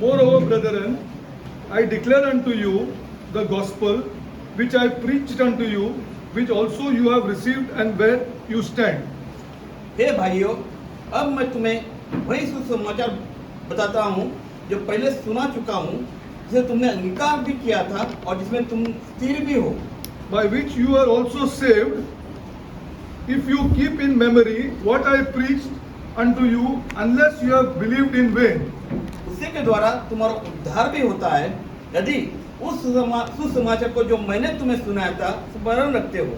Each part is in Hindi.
Moreover, brethren, I declare unto you the gospel which I preached unto you, which also you have received and where you stand. हे भाइयों, अब मैं तुम्हें वही सुसमाचार बताता हूँ जो पहले सुना चुका हूँ, जिसे तुमने अंगीकार भी किया था और जिसमें तुम स्थिर भी हो, By which you are also saved, if you keep in memory what I preached unto you, unless you have believed in vain. उसी के द्वारा तुम्हारा उद्धार भी होता है, यदि उस सुसमाचार को जो मैंने तुम्हें सुनाया था स्मरण रखते हो,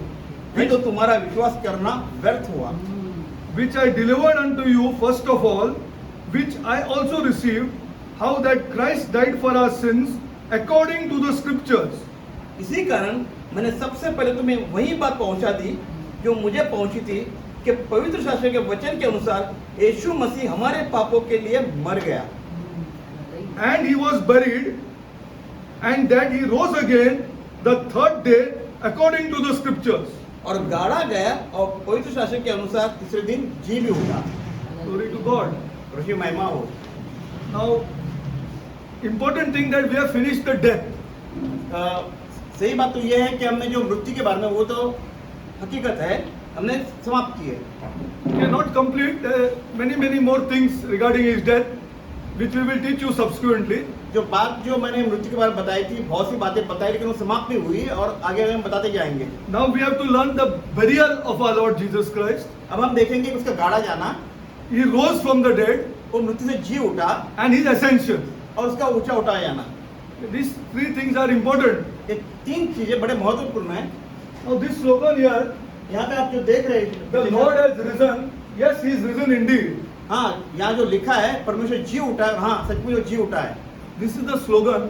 नहीं तो तुम्हारा विश्वास करना व्यर्थ हुआ। Which I delivered unto you first of all, which I also received, how that Christ died for our sins according to the scriptures. इसी कारण मैंने सबसे पहले तुम्हें वही बात पहुंचा दी जो मुझे पहुंची थी कि पवित्र शास्त्र के वचन के अनुसार यीशु मसीह हमारे पापों के लिए मर गया, And he was buried, and that he rose again the third day according to the scriptures. और गाड़ा गया और पवित्र शास्त्र के अनुसार तीसरे दिन जी भी उठा। Glory to God. प्रभु की महिमा हो। Now, important thing that we have finished the death. सही बात तो यह है कि हमने जो मृत्यु के बारे में, वो तो हकीकत है, हमने समाप्त की है। We cannot complete many more things regarding his death, which we will teach you subsequently. जो बात जो मैंने मृत्यु के बारे में बताई थी, बहुत सी बातें बताई, लेकिन वो समाप्त नहीं हुई और आगे हम बताते जाएंगे। Now we have to learn the burial of our Lord Jesus Christ. अब हम देखेंगे कि उसका गाड़ा जाना, He rose from the dead, वो मृत्यु से जी उठा and his ascension. और उसका ऊंचा उठाया जाना। These three things are important. ये तीन चीजें बड़े महत्वपूर्ण हैं। Now this slogan here, यहाँ पे आप जो देख रहे हैं, the Lord has risen. Yes, he is risen indeed. हाँ, यहाँ जो लिखा है परमेश्वर जी उठा है, हाँ सचमुच वो जी उठा है। This is the slogan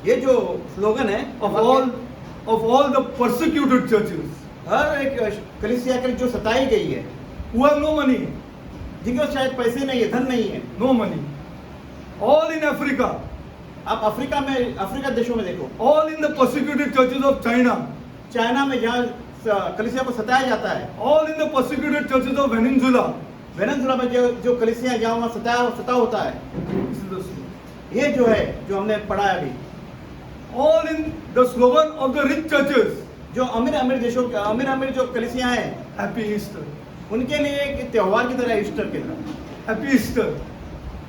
ये जो स्लोगन है of all the persecuted churches हर एक कलीसिया के जो सताई गई है, who have no money, जिनके पास शायद पैसे नहीं है, धन नहीं है। no money. All in Africa, आप अफ्रीका देशों में देखो, all in the persecuted churches of China, China में जहाँ कलीसिया को सताया जाता है, all in the persecuted churches of Venezuela. Venezuela में जो कलीसिया जहाँ वहाँ सता होता है, This is the slogan. ये जो है जो हमने पढ़ा है अभी, All in the slogan of the rich churches. जो अमीर देशों के अमीर जो कलीसिया हैं, Happy Easter. उनके लिए एक त्योहार की तरह, ईस्टर की तरह, Happy Easter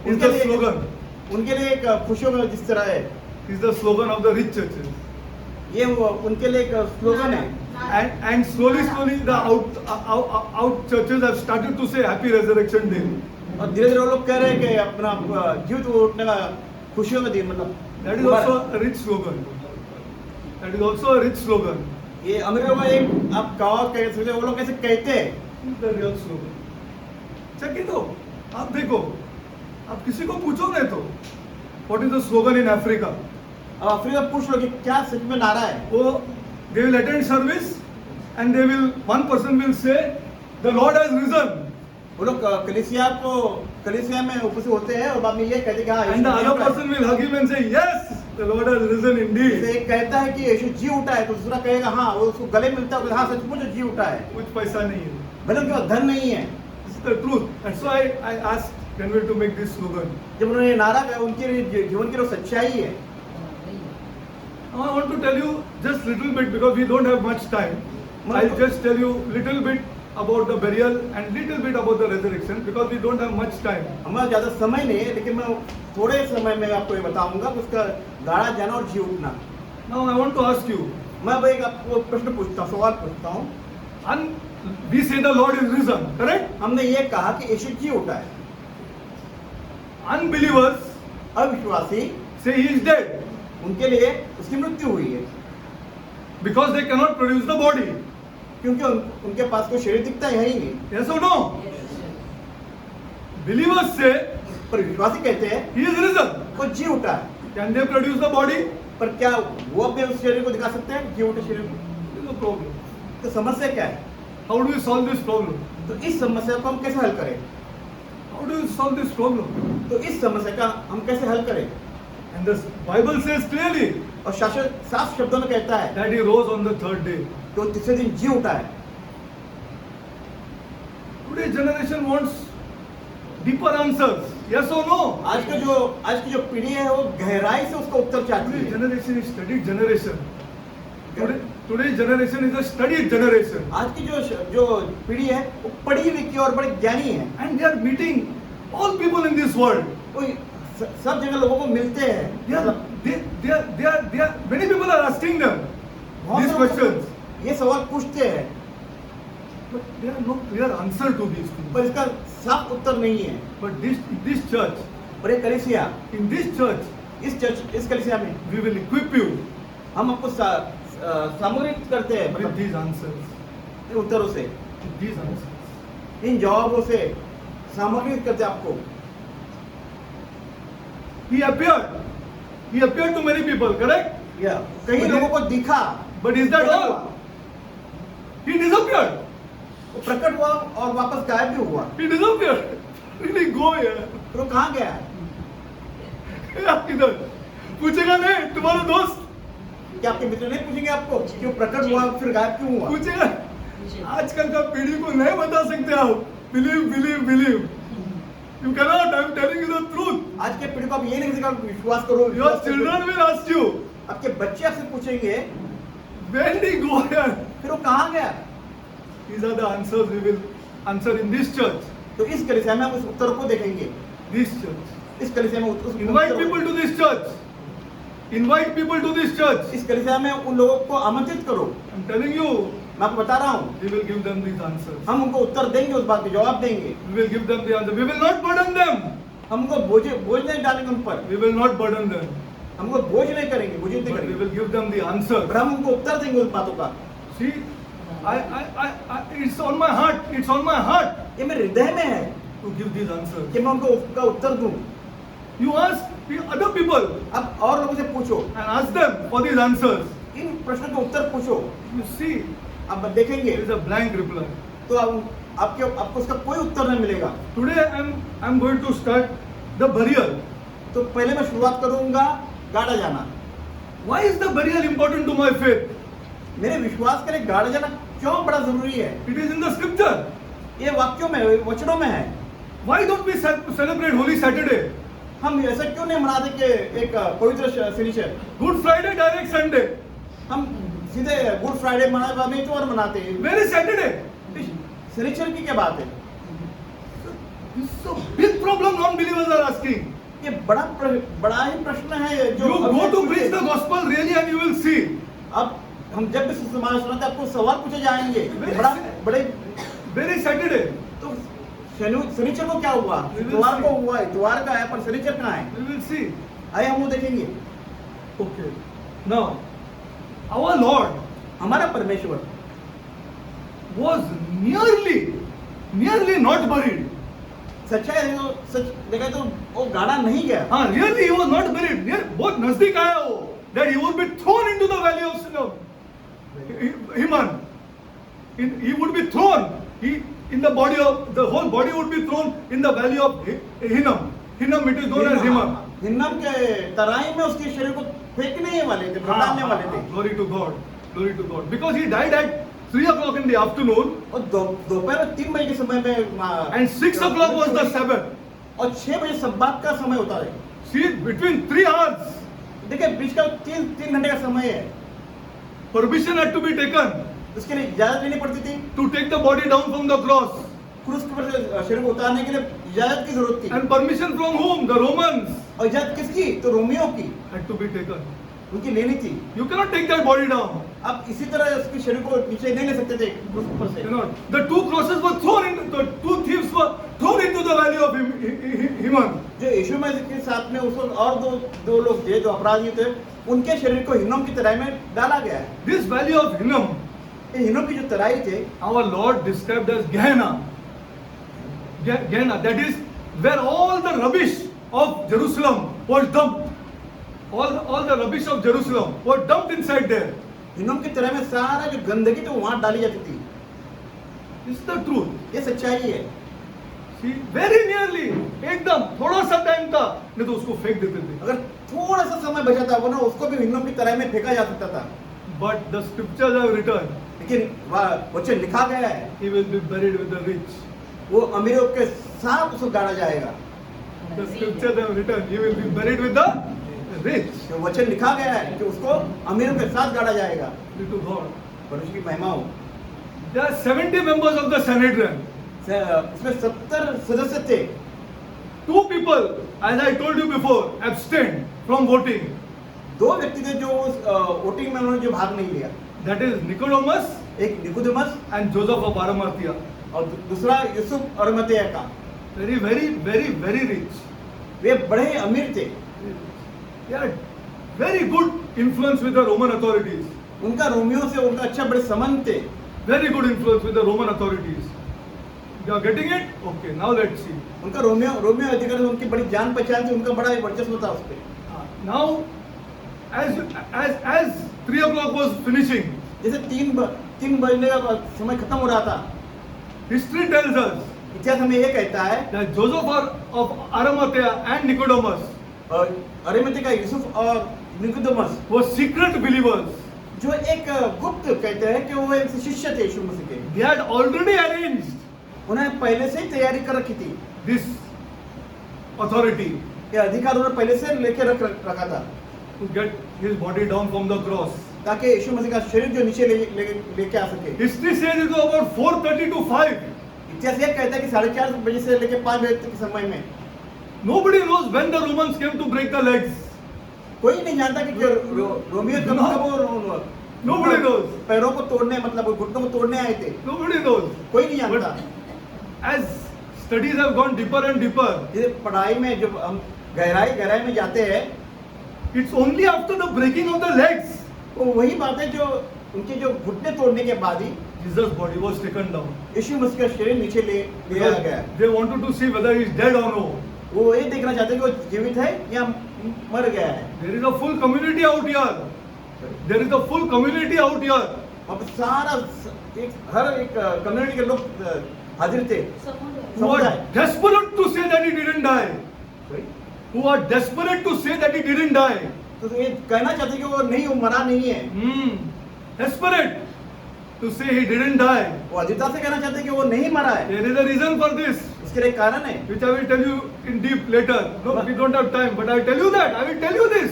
is उनके the लिए slogan. उनके लिए एक खुशियों में जिस तरह है, Is the slogan of the rich churches. ये वो उनके लिए एक स्लोगन है। And slowly the out churches have started to say Happy Resurrection Day. और धीरे धीरे वो लोग कह रहे हैं कि अपना जीवित उठने का खुशियों में दिन, मतलब That is also a rich slogan. That is also a rich slogan. ये अमेरिका में एक आप कहावत कह सकते हैं, वो लोग कैसे कहते हैं, This is the real slogan. Check it out. आप देखो, आप किसी को पूछो नहीं तो what is the slogan in Africa? अब अफ्रीका पूछ लो कि क्या सच में नारा है, वो they will attend service and one person will say the Lord has risen. वो लोग कलीसिया में उपस्थित होते हैं और बाद में ये कहते हैं कि हाँ And the Yeshu ji other उठा है। person will hug him and say, yes, the Lord has risen जैसे indeed. एक कहता है कि यीशु जी उठा है, तो दूसरा कहेगा हाँ, वो उसको गले मिलता है, हाँ सचमुच जी उठा है, कुछ पैसा नहीं है. भले उनके पास धन नहीं है। This is the truth. That's why I asked Renwell to make this slogan. जब उन्होंने ये नारा कहा, उनके जीवन की जो सच्चाई है। Now I want to tell you just little bit because we don't have much time. I'll just tell you little bit about the burial and little bit about the resurrection because we don't have much time. हमारा ज्यादा समय नहीं है, लेकिन मैं थोड़े समय में आपको ये बताऊंगा कि उसका गाड़ा जाना और जी उठना। Now I want to ask you. मैं अब एक आपको प्रश्न पूछता हूँ, सवाल पूछता हूँ। We say the Lord is risen, correct? हमने ये कहा कि यीशु जी उठा है। Unbelievers अविश्वासी say he is dead उनके लिए उसकी मृत्यु हुई है, because they cannot produce the body. क्योंकि उनके पास कोई शरीर दिखता है ही नहीं। Yes or no? Believers say पर विश्वासी कहते हैं he is risen. वो जी उठा है। Can they produce the body? पर क्या वो अपने उस शरीर को दिखा सकते हैं, जी उठे शरीर को? There is no problem. तो समस्या क्या है? How do we solve this problem? तो इस समस्या को हम कैसे हल करें? How do we solve this problem? तो इस समस्या का हम कैसे हल करें? And the Bible says clearly और शास्त्र साफ शब्दों में कहता है that he rose on the third day. कि वो तीसरे दिन जी उठा है। Today's generation wants deeper answers. Yes or no? आज की जो पीढ़ी है वो गहराई से उसका उत्तर चाहती Today's है। generation is studied generation. Today's generation is a studied generation. आज की जो पीढ़ी है वो पढ़ी लिखी और बड़े ज्ञानी है। And they are meeting all people in this world. वो सब जगह लोगों को मिलते हैं। Many people are asking them बहुत these से लोग questions. ये सवाल पूछते हैं, But there are no clear answer to these things. पर इसका साफ उत्तर नहीं है। But this church, पर ये कलीसिया, in this church, इस कलीसिया में we will equip you हम आपको सामूहिक करते हैं, with मतलब these answers. इन उत्तरों से, With these answers. इन जवाबों से सामूहिक करते हैं आपको। He appeared. He appeared to many people, correct? या कई लोगों को दिखा, But is that all? He disappeared. वो प्रकट हुआ और वापस गायब भी हुआ। He disappeared. He didn't go here. फिर वो कहाँ गया? इधर पूछेगा नहीं तुम्हारा दोस्त क्या आपके मित्र नहीं पूछेंगे आपको कि वो प्रकट हुआ फिर गायब क्यों हुआ? पूछेगा आजकल का पीढ़ी को नहीं बता सकते आप believe you cannot I am telling you the truth आज के पीढ़ी को आप ये नहीं कहेंगे विश्वास करो। Your children will ask you आपके बच्चे आपसे पूछेंगे व्हेन डी गो हियर फिर वो कहाँ गया? These are the answers we will answer in this church तो इस कलीसिया में हम उस उत्तर को देखेंगे। दिस चर्च इस कलीसिया में उस invite people to this church invite people to this church इस कलीसिया में उन लोगों को आमंत्रित करो। आई एम टेलिंग यू मैं आपको बता रहा हूँ we will give them these answers हम उनको उत्तर देंगे, उस बात के जवाब देंगे। We will give them the answer we will not burden them हमको बोझ नहीं डालेंगे उन पर, we will not burden them हमको बोझ नहीं करेंगे, बोझ नहीं but we करेंगे, will give them the answer. पर हम उनको उत्तर देंगे उस बातों का। See, it's on my heart. It's on my heart ये मेरे हृदय में है to give these answers. कि मैं उनको उसका उत्तर दूं। You ask other people अब और लोगों से पूछो, and ask them for these answers. इन प्रश्नों के उत्तर पूछो, You see, अब देखेंगे there is a blank reply. तो आपको उसका कोई उत्तर नहीं मिलेगा। Today I'm going to start the burial. तो पहले मैं शुरुआत करूंगा गाड़ा जाना। Why is the burial important to my faith? मेरे विश्वास के लिए गाड़ा जाना क्यों बड़ा जरूरी है? It is in the scripture. ये वाक्यों में, वचनों में है। Why don't we celebrate Holy Saturday? हम ऐसा क्यों नहीं मनाते कि एक पवित्र शनिचर? Good Friday, direct Sunday. हम सीधे गुड फ्राइडे मनाते और मनाते हैं। Where is Saturday? शनिचर की क्या बात है? This is a big problem non-believers are asking. ये बड़ा ही प्रश्न है जो You go to preach the gospel really and you will see. अब हम जब भी सुसमाचार सुनाते आपको सवाल पूछे जाएंगे बड़े Where is Saturday? तो शनिचर को क्या हुआ? इतवार को हुआ, इतवार का है पर शनिचर कहाँ है? We will see. आइए हम वो देखेंगे। Okay. Now, our Lord हमारा परमेश्वर was nearly not buried. सच्चाई है तो सच देखा तो वो गाड़ा नहीं गया। हाँ, really he was not buried. बहुत नजदीक आया वो. That he would be thrown into the valley of Hinnom. He would be thrown. The whole body would be thrown in the valley of Hinnom. Hinnom, it is known as Hinnom. हिन्नम के तराई में उसके शरीर को फेंकने वाले थे, डालने वाले थे। Glory to God. Because he died at 3 o'clock in the afternoon. और दोपहर में 3 बजे के समय में And 6 o'clock was the Sabbath. और 6 बजे सब्बात का समय होता है। See, between 3 hours, देखिए बीच का 3 घंटे का समय है। permission had to be taken उसके लिए इजाजत लेनी पड़ती थी। to take the body down from the cross. क्रूस के ऊपर से शरीर को उतारने के लिए इजाजत की जरूरत थी। And permission from whom? The Romans और इजाजत किसकी? तो रोमियों की, had to be taken. उनकी लेनी थी। You cannot take that body down. अब इसी तरह उसके शरीर को नीचे नहीं ले सकते थे क्रूस के ऊपर से। You know, the 2 crosses were thrown into, the 2 thieves were thrown into the valley of Hinnom. जो यीशु मसीह के साथ में उस वक्त और दो लोग थे जो अपराधी थे, उनके शरीर को हिन्नोम की तराई में डाला गया है। This valley of Hinnom, ये हिन्नोम की जो तराई थे, our Lord described as Gehenna. Gehenna, that is where all the rubbish of Jerusalem was dumped. All the rubbish of Jerusalem were dumped inside there. हिन्नोम की तराई में सारा जो गंदगी तो वहां डाली जाती थी। This is the truth. ये सच्चाई है। See, very nearly, एकदम थोड़ा सा टाइम था, नहीं तो उसको फेंक देते थे. अगर थोड़ा सा समय बचा था वो ना उसको भी हिन्नोम की तराई में फेंका जा सकता था। But the scriptures have written, लेकिन वचन लिखा गया है, he will be buried with the rich. वो अमीरों के साथ उसको गाड़ा जाएगा। The scripture they have written, he will be buried with the rich. तो वचन लिखा गया है कि उसको अमीरों के साथ गाड़ा जाएगा। Be to God. परमेश्वर की महिमा हो। There are 70 members of the Sanhedrin. इसमें 70 सदस्य थे। 2 people, as I told you before, abstained from voting. 2 व्यक्ति थे जो उस वोटिंग में उन्होंने जो भाग नहीं लिया। That is Nicodemus एक Nicodemus and Joseph of Arimathea. और दूसरा यूसुफ अरिमथिया का। Very, very, very, very rich. वे बड़े अमीर थे। They had very good influence with the Roman authorities. उनका रोमियो से उनका अच्छा बड़े संबंध थे। Very good influence with the Roman authorities. You are getting it? Okay, now let's see. उनका रोमियो अधिकारी उनकी बड़ी जान पहचान थी, उनका बड़ा वर्चस्व था उस पे। Now, as 3 o'clock was finishing, जैसे 3 बजने का समय खत्म हो रहा था, history tells us इतिहास हमें ये कहता है that Joseph of Arimathea and Nicodemus Arimathea का यूसुफ और निकोदेमस were secret believers. जो एक गुप्त कहते हैं कि वो एक शिष्य थे यीशु मसीह के। They had already arranged उन्होंने पहले से ही तैयारी कर रखी थी। this authority ये अधिकार उन्होंने पहले से लेके रखा था to get his body down from the cross. ताकि यीशु मसीह का शरीर जो नीचे लेके आ सके। History says it was about 4:30 to 5. इतिहास ये कहता है कि 4:30 बजे से लेके 5 बजे तक के समय में Nobody knows when the Romans came to break the legs. कोई नहीं जानता कि रोमियो कब Nobody knows. पैरों को तोड़ने मतलब घुटनों को तोड़ने आए थे। Nobody knows. कोई नहीं जानता। But as studies have gone deeper and deeper, जैसे पढ़ाई में जब हम गहराई में जाते हैं, it's only after the breaking of the legs वो वही बात है जो उनके जो घुटने तोड़ने के बाद ही Jesus' body was taken down. यीशु मसीह का शरीर नीचे ले आया गया। They wanted to see whether he is dead or no. वो ये देखना चाहते हैं कि वो जीवित है या मर गया है। There is a full community out here. There is a full community out here. अब सारा हर एक कम्युनिटी के लोग हाजिर थे। Who are desperate to say that he didn't die. Who are desperate to say that he didn't die. तो ये कहना चाहते कि वो नहीं, वो मरा नहीं है। Desperate to say he didn't die. वो अधिकता से कहना चाहते कि वो नहीं मरा है। There is a reason for this, इसके लिए कारण है, which I will tell you in deep later. No, we don't have time, but I will tell you that. I will tell you this.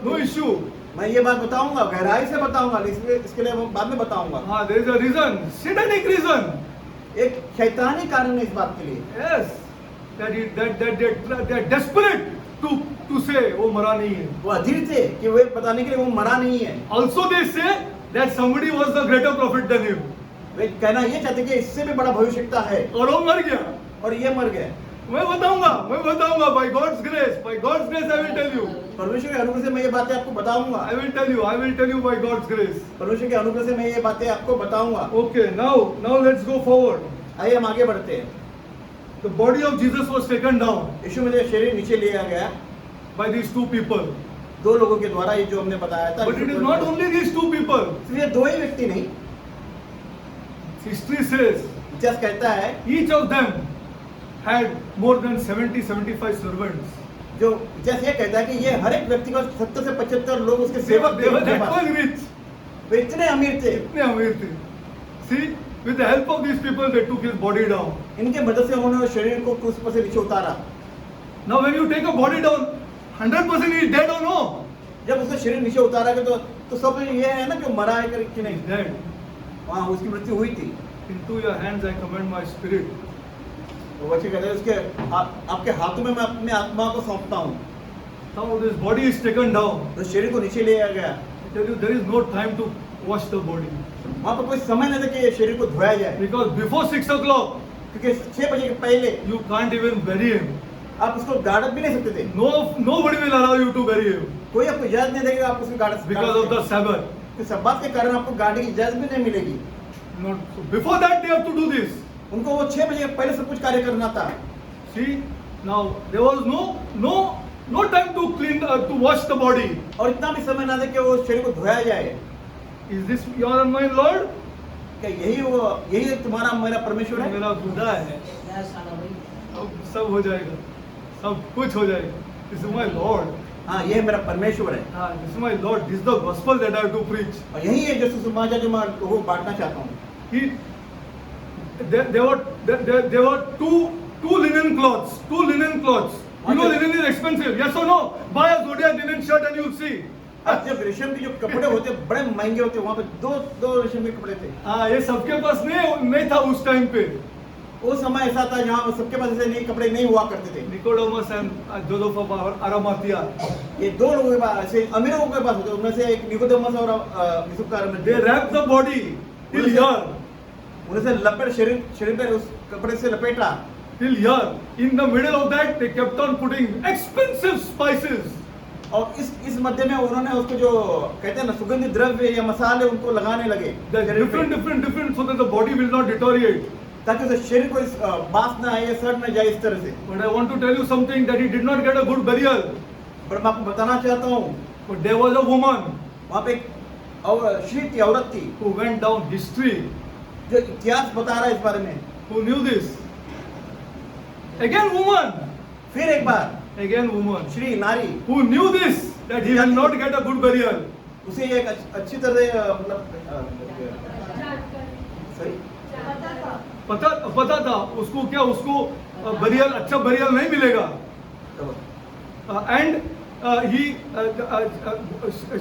No issue. मैं ये बात बताऊंगा, गहराई से बताऊंगा, इसके लिए बाद में बताऊंगा। हाँ, there is a reason, satanic reason. एक शैतानी कारण है इस बात के लिए। Yes, that they are desperate to say वो मरा नहीं है. वो अधीर थे कि वे बताने के लिए वो मरा नहीं है। Also they say that somebody was the greater prophet than him. वे कहना ये चाहते कि इससे भी बड़ा भविष्यवक्ता है और वो मर गया. और ये मर गए। मैं बताऊंगा by God's grace I will tell you. परमेश्वर के अनुग्रह से मैं ये बातें आपको बताऊंगा। I will tell you by God's grace. परमेश्वर के अनुग्रह से मैं ये बातें आपको बताऊंगा। Okay, now let's go forward. आइए हम आगे बढ़ते हैं। The body of Jesus was taken down यीशु मसीह का शरीर नीचे लिया गया by these 2 people. 2 लोगों के द्वारा, ये जो हमने बताया था। But it is not only these 2 people. सिर्फ ये 2 ही व्यक्ति नहीं, History says इतिहास कहता है each of them had more than 70-75 servants. जो इतिहास ये कहता है कि ये हर एक व्यक्ति का 70 से 75 लोग उसके They were सेवक that थे। much rich. वे इतने अमीर थे। इतने अमीर थे. See, with the help of these people, they took his body down. इनके मदद से उन्होंने शरीर को क्रूस पर से नीचे उतारा। Now, when you take a body down, 100% he is dead or no? जब उसका शरीर नीचे उतारा गया तो सब ये है ना कि मरा है कि He नहीं। is dead. वहाँ उसकी मृत्यु हुई थी। Into your hands I commend my spirit. वो बच्चे कहते हैं उसके आपके हाथों में मैं अपने आत्मा को सौंपता हूँ। Now this body is taken down. तो शरीर को नीचे ले आया गया। I tell you, there is no time to wash the body. वहाँ पर कोई समय नहीं था कि ये शरीर को धोया जाए, Because before 6 o'clock, क्योंकि 6 बजे के पहले you can't even bury him. आप उसको गाड़ भी नहीं सकते थे। Nobody will allow you to bury him. कोई आपको इजाजत नहीं देगा आप उसको गाड़ Because of the Sabbath. सब्बात के कारण आपको गाड़ी की इजाजत भी नहीं मिलेगी। So before that they have to do this. उनको वो 6 बजे के पहले सब कुछ कार्य करना था। See, now there was no time to clean to wash the body. और इतना भी समय ना दे कि वो शरीर को धोया जाए। Is this your and my Lord? क्या यही तुम्हारा मेरा परमेश्वर है? मेरा खुदा है। सब हो जाएगा, सब कुछ हो जाएगा. This is my Lord. हाँ, ये मेरा परमेश्वर है। This is my Lord. This is the gospel that I have to preach. और यही है जो सुसमाचार जो मैं वो बांटना चाहता हूँ। There were two linen cloths You know linen is expensive. Yes or no? Buy a Zodiac linen shirt and you'll see. अब जब रेशम के जो कपड़े होते बड़े महंगे होते, वहाँ पे दो रेशम के कपड़े थे। हाँ, ये सबके पास नहीं था उस टाइम पे. वो समय ऐसा था जहाँ सबके पास ऐसे नए कपड़े नहीं हुआ करते थे। Nicodemus and Joseph of Arimathea. ये दो लोगों के पास ऐसे अमीर लोगों के पास होते, उनमें से एक निकोदेमस और यूसुफ का They wrapped the body till here. उन्हें से लपेट शरीर पे उस कपड़े से लपेटा। Till here. In the middle of that, they kept on putting expensive spices. और इस मध्य में उन्होंने उसको जो कहते हैं ना सुगंधित द्रव्य या मसाले उनको लगाने लगे Different, so that the body will not deteriorate. ताकि उसे शरीर को बास ना आए या सड़ ना जाए इस तरह से। But I want to tell you something that he did not get a good burial. पर मैं आपको बताना चाहता हूँ, But there was a woman वहाँ पे एक स्त्री थी, औरत थी, who went down history, जो इतिहास बता रहा है इस बारे में। who knew this. Again woman, फिर एक बार again woman, श्री नारी, who knew this, that he will not get a good burial. उसे एक अच्छी तरह मतलब सही पता था उसको क्या, उसको बरियल, अच्छा बरियल नहीं मिलेगा. And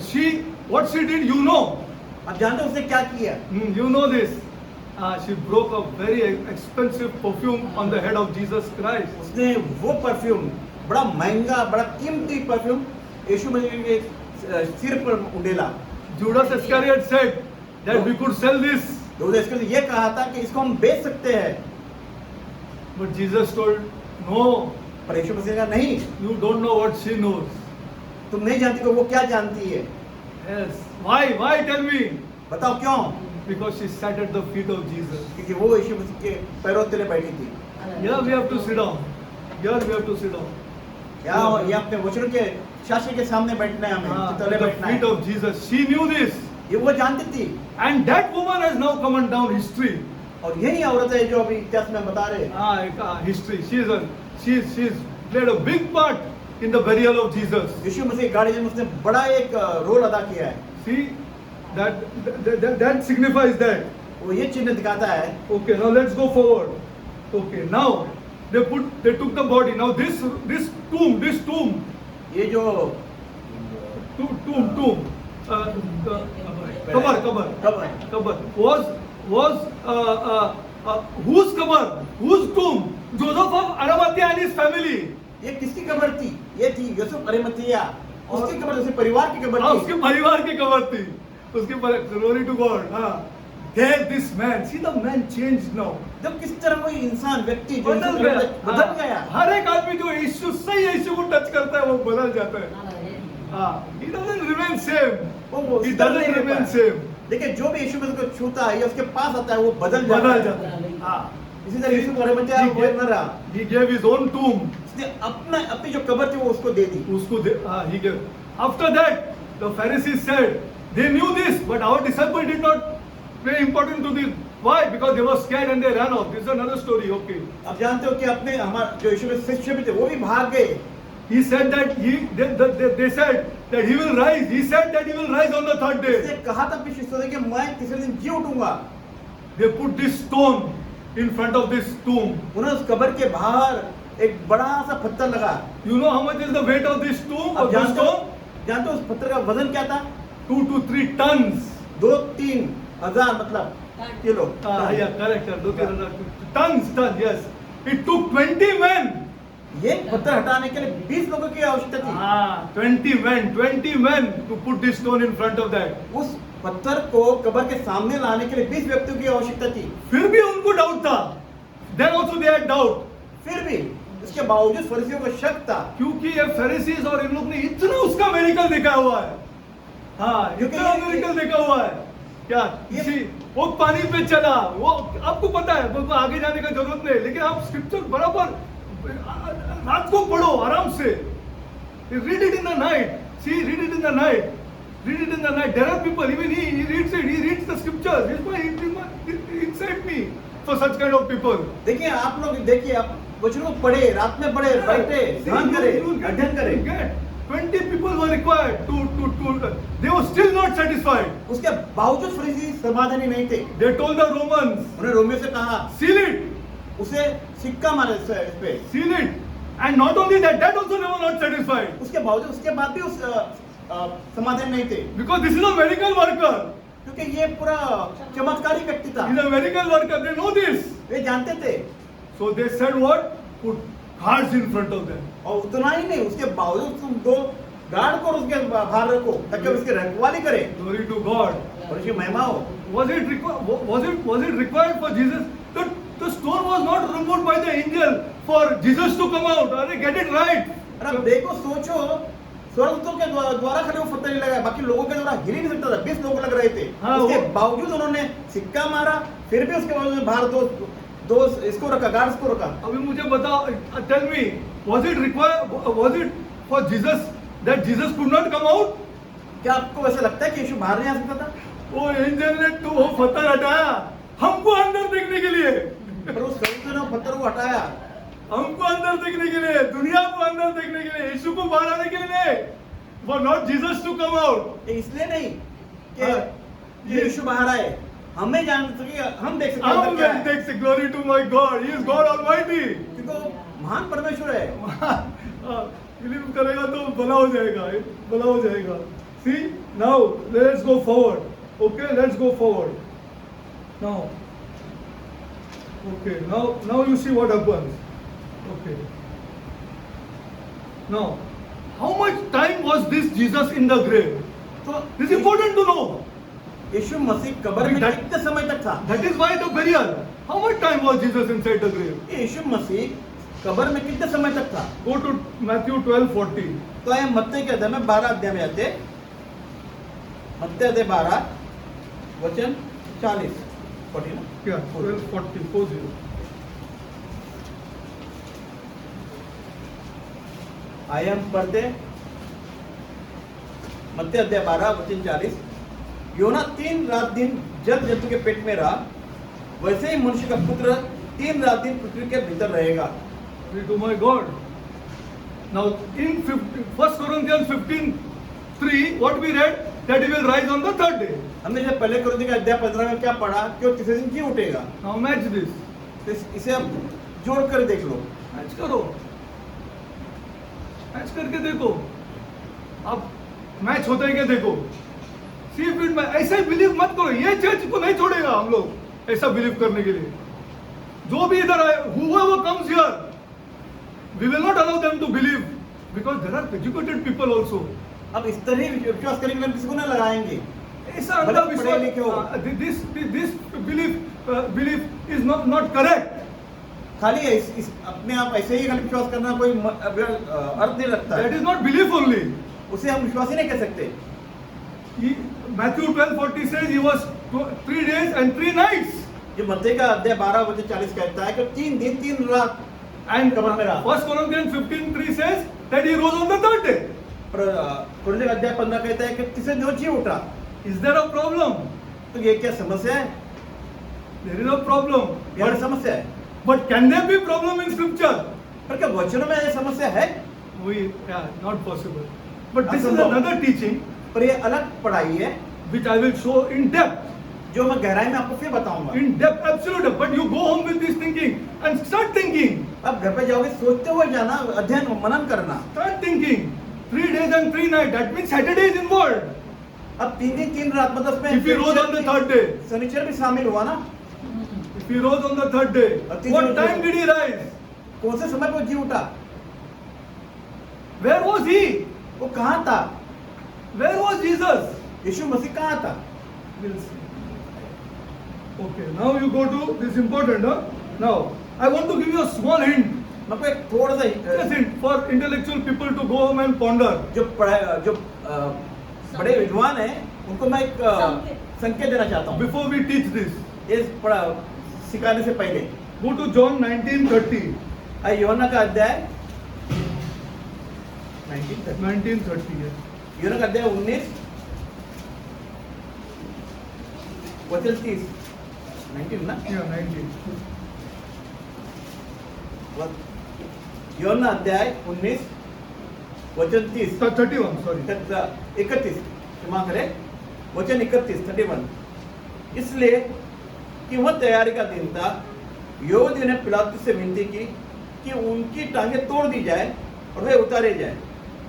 she, what she did, you know. आप जानते हो उसने क्या किया? You know this. She broke a very expensive perfume on the head of Jesus Christ. उसने वो परफ्यूम, बड़ा महंगा, बड़ा कीमती परफ्यूम यीशु मसीह के सिर पर उंडेला। Judas Iscariot said that we could sell this. यहूदा इस्करियोती ये कहा था कि इसको हम बेच सकते हैं। But Jesus told, no. पर यीशु मसीह ने कहा नहीं, You don't know what she knows. तुम नहीं जानती कि वो क्या जानती है। Yes. Why? Tell me. बताओ क्यों? Because she sat at the feet of Jesus. क्योंकि वो यीशु मसीह के पैरों तले बैठी थी। Here we have to sit down. यहाँ ये अपने वचनों के शास्त्र के सामने बैठना है हमें, तले At the बैठना feet है। of Jesus. She knew this. ये वो जानती थी। And that woman has now come down history. और यही औरत है जो अभी इतिहास में बता रहे। History. She's played a big part in the burial of Jesus. यीशु मसीह गाड़ी में उसने बड़ा एक रोल अदा किया है। See, that signifies that. वो ये चिन्ह दिखाता है। Okay, now let's go forward. Okay, now they took the body. Now this tomb. ये जो tomb. Kabar was whose kabar? Whose tomb? Joseph of Arimathea and his family. ये किसकी कब्र थी? ये थी यूसुफ अरिमथिया, उसकी कब्र, उसके परिवार की कब्र थी। उसके परिवार की कब्र थी। Glory to God. There this man, see the man changed now. जब किस तरह कोई इंसान व्यक्ति बदल गया। हर एक आदमी जो सही यीशु को टच करता है वो बदल जाता है। He doesn't remain same. He doesn't remain same. देखिए जो भी यीशु मसीह को छूता है या उसके पास आता है वो बदल जाता है। इसी तरह यीशु अरिमथिया वो न रहा। He gave his own tomb. उसने अपनी जो कब्र थी वो उसको दे दी। He gave. After that, the Pharisees said, they knew this, but our disciples did not pay importance to this. Why? Because they were scared and they ran off. This is another story. Okay. आप जानते हो कि अपने हमारे जो यीशु के शिष्य भी थे वो भी भाग गए। He said that they said that he will rise. He said that he will rise on the third day. उसने कहा था अपने शिष्यों से कि मैं तीसरे दिन जी उठूंगा। They put this stone in front of this tomb. उन्होंने उस कब्र के बाहर एक बड़ा सा पत्थर लगा। You know how much is the weight of this tomb? Of this stone? जानते हो उस पत्थर का वजन क्या था? 2 to 3 tons. 2-3 हजार मतलब kilo. Yeah, correct. 2-3 tons. Yes. It took 20 men. ये पत्थर हटाने के लिए 20 लोगों की आवश्यकता थी। 20 men to put this stone in front of that. उस पत्थर को कब्र के सामने लाने के लिए 20 व्यक्तियों की आवश्यकता थी। फिर भी उनको डाउट था। Then also they had doubt. फिर भी इसके बावजूद फरीसियों को शक था। क्योंकि ये फरीसीज और इन लोग ने इतना उसका मेडिकल देखा हुआ है। इतना मेडिकल देखा हुआ है। क्या वो पानी पे चला, वो आपको पता है, वो आगे जाने का जरूरत नहीं, लेकिन आप स्क्रिप्चर बराबर रात को पढ़ो आराम से। Read it in the night. See, read it in the night. Read it in the night. There are people, even he reads it. He reads the scriptures. It's why he inside me for such kind of people. देखिए आप लोग देखिए, आप वचनों को पढ़े, रात में पढ़े, बैठे, ध्यान करें, अध्ययन करें। 20 people were required to they were still not satisfied. उसके बावजूद फरीसी समाधानी नहीं थे। They told the Romans, उन्हें रोमियो से कहा, seal it. उसे सिक्का मारे इस पे, seal it. And not only that, that also they were not satisfied. उसके बावजूद उसके बाद भी उस समाधान नहीं थे, Because this is a miracle worker. क्योंकि ये पूरा चमत्कारी व्यक्ति था, He's a miracle worker. They know this. वे जानते थे। So they said what? Put guards in front of them. और उतना ही नहीं, उसके बावजूद तुम 2 गार्ड को उसके बाहर रखो ताकि उसकी रखवाली करे Glory to God. और उसकी महिमा हो। Was it required for Jesus? The stone was not removed by the angel for Jesus to come out. Are they get it right? और अब देखो, सोचो, स्वर्गदूतों के द्वारा खाली वो पत्थर नहीं लगा, बाकी लोगों के द्वारा हिल ही नहीं सकता था, 20 लोग लग रहे थे। हाँ, उसके वो- बावजूद उन्होंने सिक्का मारा, फिर भी उसके बावजूद बाहर दो इसको रखा, गार्ड्स को रखा। अभी मुझे बताओ, tell me, was it for Jesus that Jesus could not come out? क्या आपको वैसे लगता है कि यीशु बाहर नहीं आ सकता था? वो एंजल ने तो वो पत्थर हटाया हमको अंदर देखने के लिए, पर उस स्वर्गदूत ने वो पत्थर को हटाया, हमको अंदर देखने के लिए, दुनिया को अंदर देखने के लिए, यीशु को बाहर आने के लिए नहीं, for not Jesus to come out. ये इसलिए नहीं हाँ, कि यीशु बाहर आए, हमें जान सके, हम देख सकते हैं हम अंदर क्या है। देख से glory to my God, He is God Almighty. क्योंकि वो महान परमेश्वर है। बिलीव करेगा तो भला हो जाएगा, भला हो जाएगा। See, now let's go forward. Okay, let's go forward. Now, okay, now you see what happens. Okay. Now, how much time was this Jesus in the grave? तो This is important to know. यीशु मसीह कब्र में कितने समय तक था? That is why the burial. How much time was Jesus inside the grave? यीशु मसीह कब्र में कितने समय तक था? Go to Matthew 12:40. तो आए मत्ती के अध्याय में 12 अध्याय में आते, मत्ती अध्याय 12 वचन 40 ना? Yeah, 12:40, 40. आइए हम पढ़ते, मत्ती अध्याय 12 वचन 40। योना 3 रात दिन जल जंतु के पेट में रहा, वैसे ही मनुष्य का पुत्र 3 रात दिन पृथ्वी के भीतर रहेगा। Glory to my God. Now, in 1 Corinthians 15:3, what we read, that he will rise on the third day. हमने जब पहले कुरिन्थियों के अध्याय 15 में क्या पढ़ा कि वो तीसरे दिन जी उठेगा। Now match this. तो इसे आप जोड़ कर देख लो। मैच करो, मैच करके देखो, अब मैच होता है क्या देखो। सी इफ इट, ऐसा बिलीव मत करो, ये चर्च को नहीं छोड़ेगा हम लोग ऐसा बिलीव करने के लिए। जो भी इधर आए, whoever comes here, we will not allow them to believe because there are educated people also. अब इस तरह ही विश्वास करेंगे, हम किसी को ना लगाएंगे। ऐसा भले अंधा पढ़े लिखे हो। विश्वास, this belief is not correct. खाली अपने आप ऐसे ही खाली विश्वास करना कोई अर्थ नहीं रखता That है। is not belief only. उसे हम विश्वास ही नहीं कह सकते। Matthew 12:40 says he was 3 days and 3 nights. जो मत्ती का अध्याय 12 वचन 40 कहता है कि 3 दिन 3 रात And कब्र में रहा। 1 Corinthians 15:3 says that he rose on the third day. पर कुरिन्थियों का अध्याय 15 कहता है कि तीसरे दिन जी उठा। Is there a problem? तो ये क्या समस्या है? There is a problem. ये समस्या है। But can there be problem in scripture? पर क्या वचनों में ये समस्या है? Not possible. But this is असंभव। another teaching पर ये अलग पढ़ाई है which I will show in depth. जो मैं गहराई में आपको फिर बताऊंगा। In depth, absolute depth. But you go home with this thinking and start thinking. अब घर पे जाओगे सोचते हुए जाना, अध्ययन मनन करना। Start thinking. 3 days and 3 nights. That means Saturday is involved. अब 3 दिन 3 रात मतलब उसमें If he rose on the third day. शनिचर भी शामिल हुआ ना। If he rose on the third day. तीसरे What दिन time did he rise? कौन से समय पर जी उठा? Where was he? वो कहाँ था? Where was Jesus? यीशु मसीह कहाँ था? We'll see. Okay, now you go to this important. Now, I want to give you a small hint. मैं आपको एक थोड़ा सा Just hint for intellectual people to go home and ponder. जो बड़े विद्वान हैं उनको मैं एक संकेत देना चाहता हूँ Before we teach this, इस पढ़ा सिखाने से पहले। go to John 19:30. यूहन्ना का अध्याय 19:30. Yes. यूहन्ना का अध्याय 19 वचन 30 19 ना? Yeah, 19. यूहन्ना अध्याय 19 वचन 30 31, sorry. 31 क्षमा करें, वचन 31 इसलिए कि वह तैयारी का दिन था, यहूदियों ने पिलातुस से विनती की कि उनकी टांगें तोड़ दी जाए और वे उतारे जाए,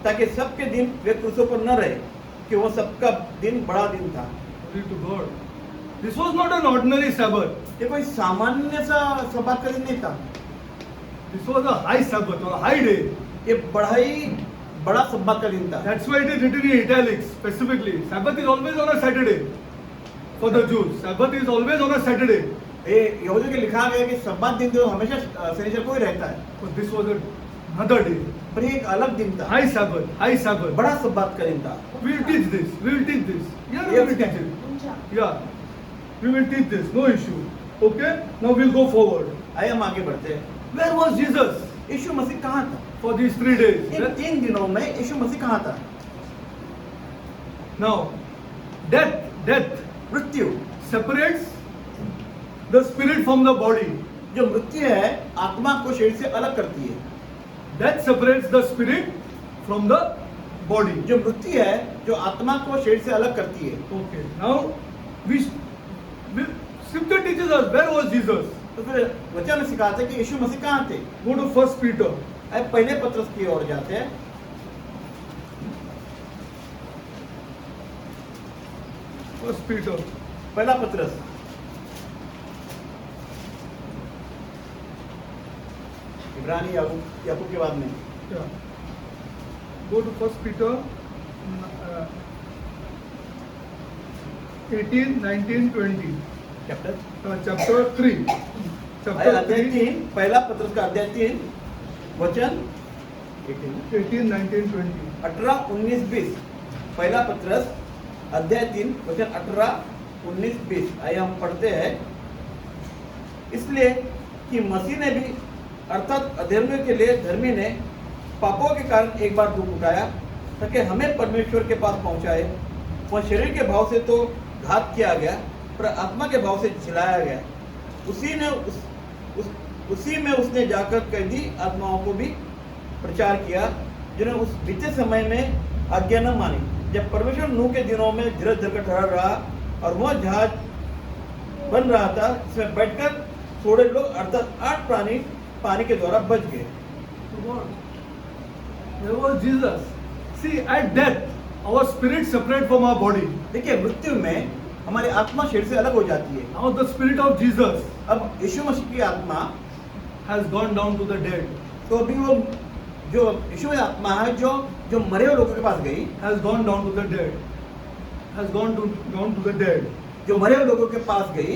ताकि सबके दिन वे क्रूसों पर न रहे, कि वो सबका दिन बड़ा दिन था। Glory to God. This was not an ordinary Sabbath. ये कोई सामान्य सा सब्बात का दिन नहीं था, This was a high Sabbath or a high day. ये बड़ा सब्बात का दिन था। That's why it is written in italics specifically. Sabbath is always on a Saturday for the Jews. Sabbath is always on a Saturday. ये यहूदियों के लिखा गया कि सब्बात दिन तो हमेशा शनिचर को ही रहता है, But this was another day. पर ये एक अलग दिन था, High Sabbath. High Sabbath. बड़ा सब्बात का दिन था। We will teach this. We will teach this. Yeah, we will teach it. Yeah. We will teach this. No issue. Okay? Now we'll go forward. आइए हम आगे बढ़ते हैं। Where was Jesus यीशु मसीह कहाँ था? for these 3 days? इन 3 दिनों में यीशु मसीह कहाँ था? Now, death मृत्यु, separates the spirit from the body. जो मृत्यु है आत्मा को शरीर से अलग करती है। Death separates the spirit from the body. जो मृत्यु है जो आत्मा को शरीर से अलग करती है। Okay. Now, we Scripture teaches us where was Jesus. तो फिर वचन में सिखाते हैं कि यीशु मसीह कहाँ थे। Go to 1 Peter. अब पहले पत्रस की ओर जाते हैं। 1 Peter. पहला पत्रस इब्रानी याकूब के बाद में Yeah. Go to 1 Peter 18, 19, 20. Chapter Chapter 3. Chapter अध्याय 3, 3 पहला पत्रस का अध्याय 3 वचन 18, 19, 20. 18, 19, 20 पहला पत्रस अध्याय 3 वचन 18, 19, 20 आइए हम पढ़ते हैं। इसलिए कि मसीह ने भी अर्थात अधर्मियों के लिए धर्मी ने पापों के कारण एक बार दुख उठाया, ताकि हमें परमेश्वर के पास पहुंचाए। वह शरीर के भाव से तो घात किया गया, पर आत्मा के भाव से जिलाया गया। उसी में उसने जाकर कैदी आत्माओं को भी प्रचार किया, जिन्हें उस बीते समय में आज्ञा न मानी, जब परमेश्वर नूह के दिनों में धीरज धरकर ठहरा रहा और वह जहाज बन रहा था, इसमें बैठकर थोड़े लोग अर्थात 8 प्राणी पानी के द्वारा बच गए। There was Jesus. See, at death, our spirit separate from our body. देखिए मृत्यु में हमारी आत्मा शरीर से अलग हो जाती है। Now the spirit of Jesus अब यीशु मसीह की आत्मा has gone down to the dead. तो अभी वो जो यीशु की आत्मा है जो मरे हुए लोगों के पास गई, Has gone down to the dead. Has gone down to the dead. जो मरे हुए लोगों के पास गई।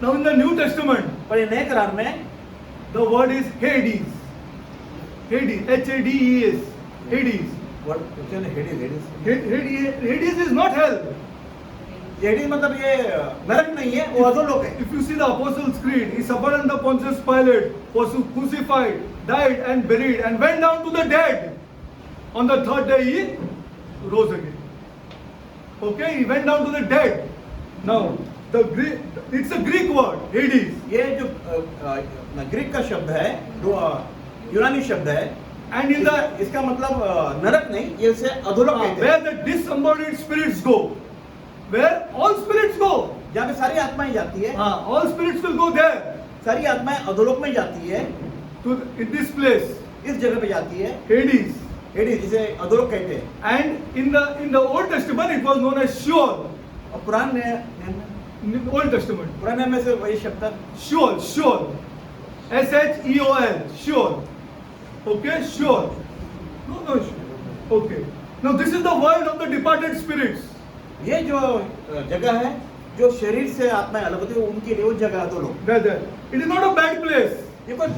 Now in the New Testament, पर ये नए करार में the word is Hades. Hades. H-A-D-E-S. Hades. Hades is not hell. हेडिस मतलब ये नरक नहीं है, वो अधोलोक है। If you see the Apostles' Creed, he suffered under Pontius Pilate, was crucified, died and buried, and went down to the dead. On the 3rd day, he rose again. Okay, he went down to the dead. Now, it's a Greek word, Hades. ये जो ग्रीक का शब्द है, यूनानी शब्द है, And in the इसका मतलब नरक नहीं, ये उसे अधोलोक कहते हैं। where the disembodied spirits go, where all spirits go, जहाँ पे सारी आत्माएं जाती है, all spirits will go there. सारी आत्माएं अधोलोक में जाती है, To in this place, इस जगह पे जाती है, Hades. हेडिस जिसे अधोलोक कहते हैं। And in the Old Testament, it was known as Sheol. और पुराने In the Old Testament, पुराने में से वही शब्द Sheol, S-H-E-O-L, Sheol. Okay, Sheol. No, Sheol. Okay. Now this is the world of the departed spirits. ये जो जगह है जो शरीर से आत्माएं अलग होती है, उनके लिए वो जगह अधोलोक। There. It is not a bad place, ये कोई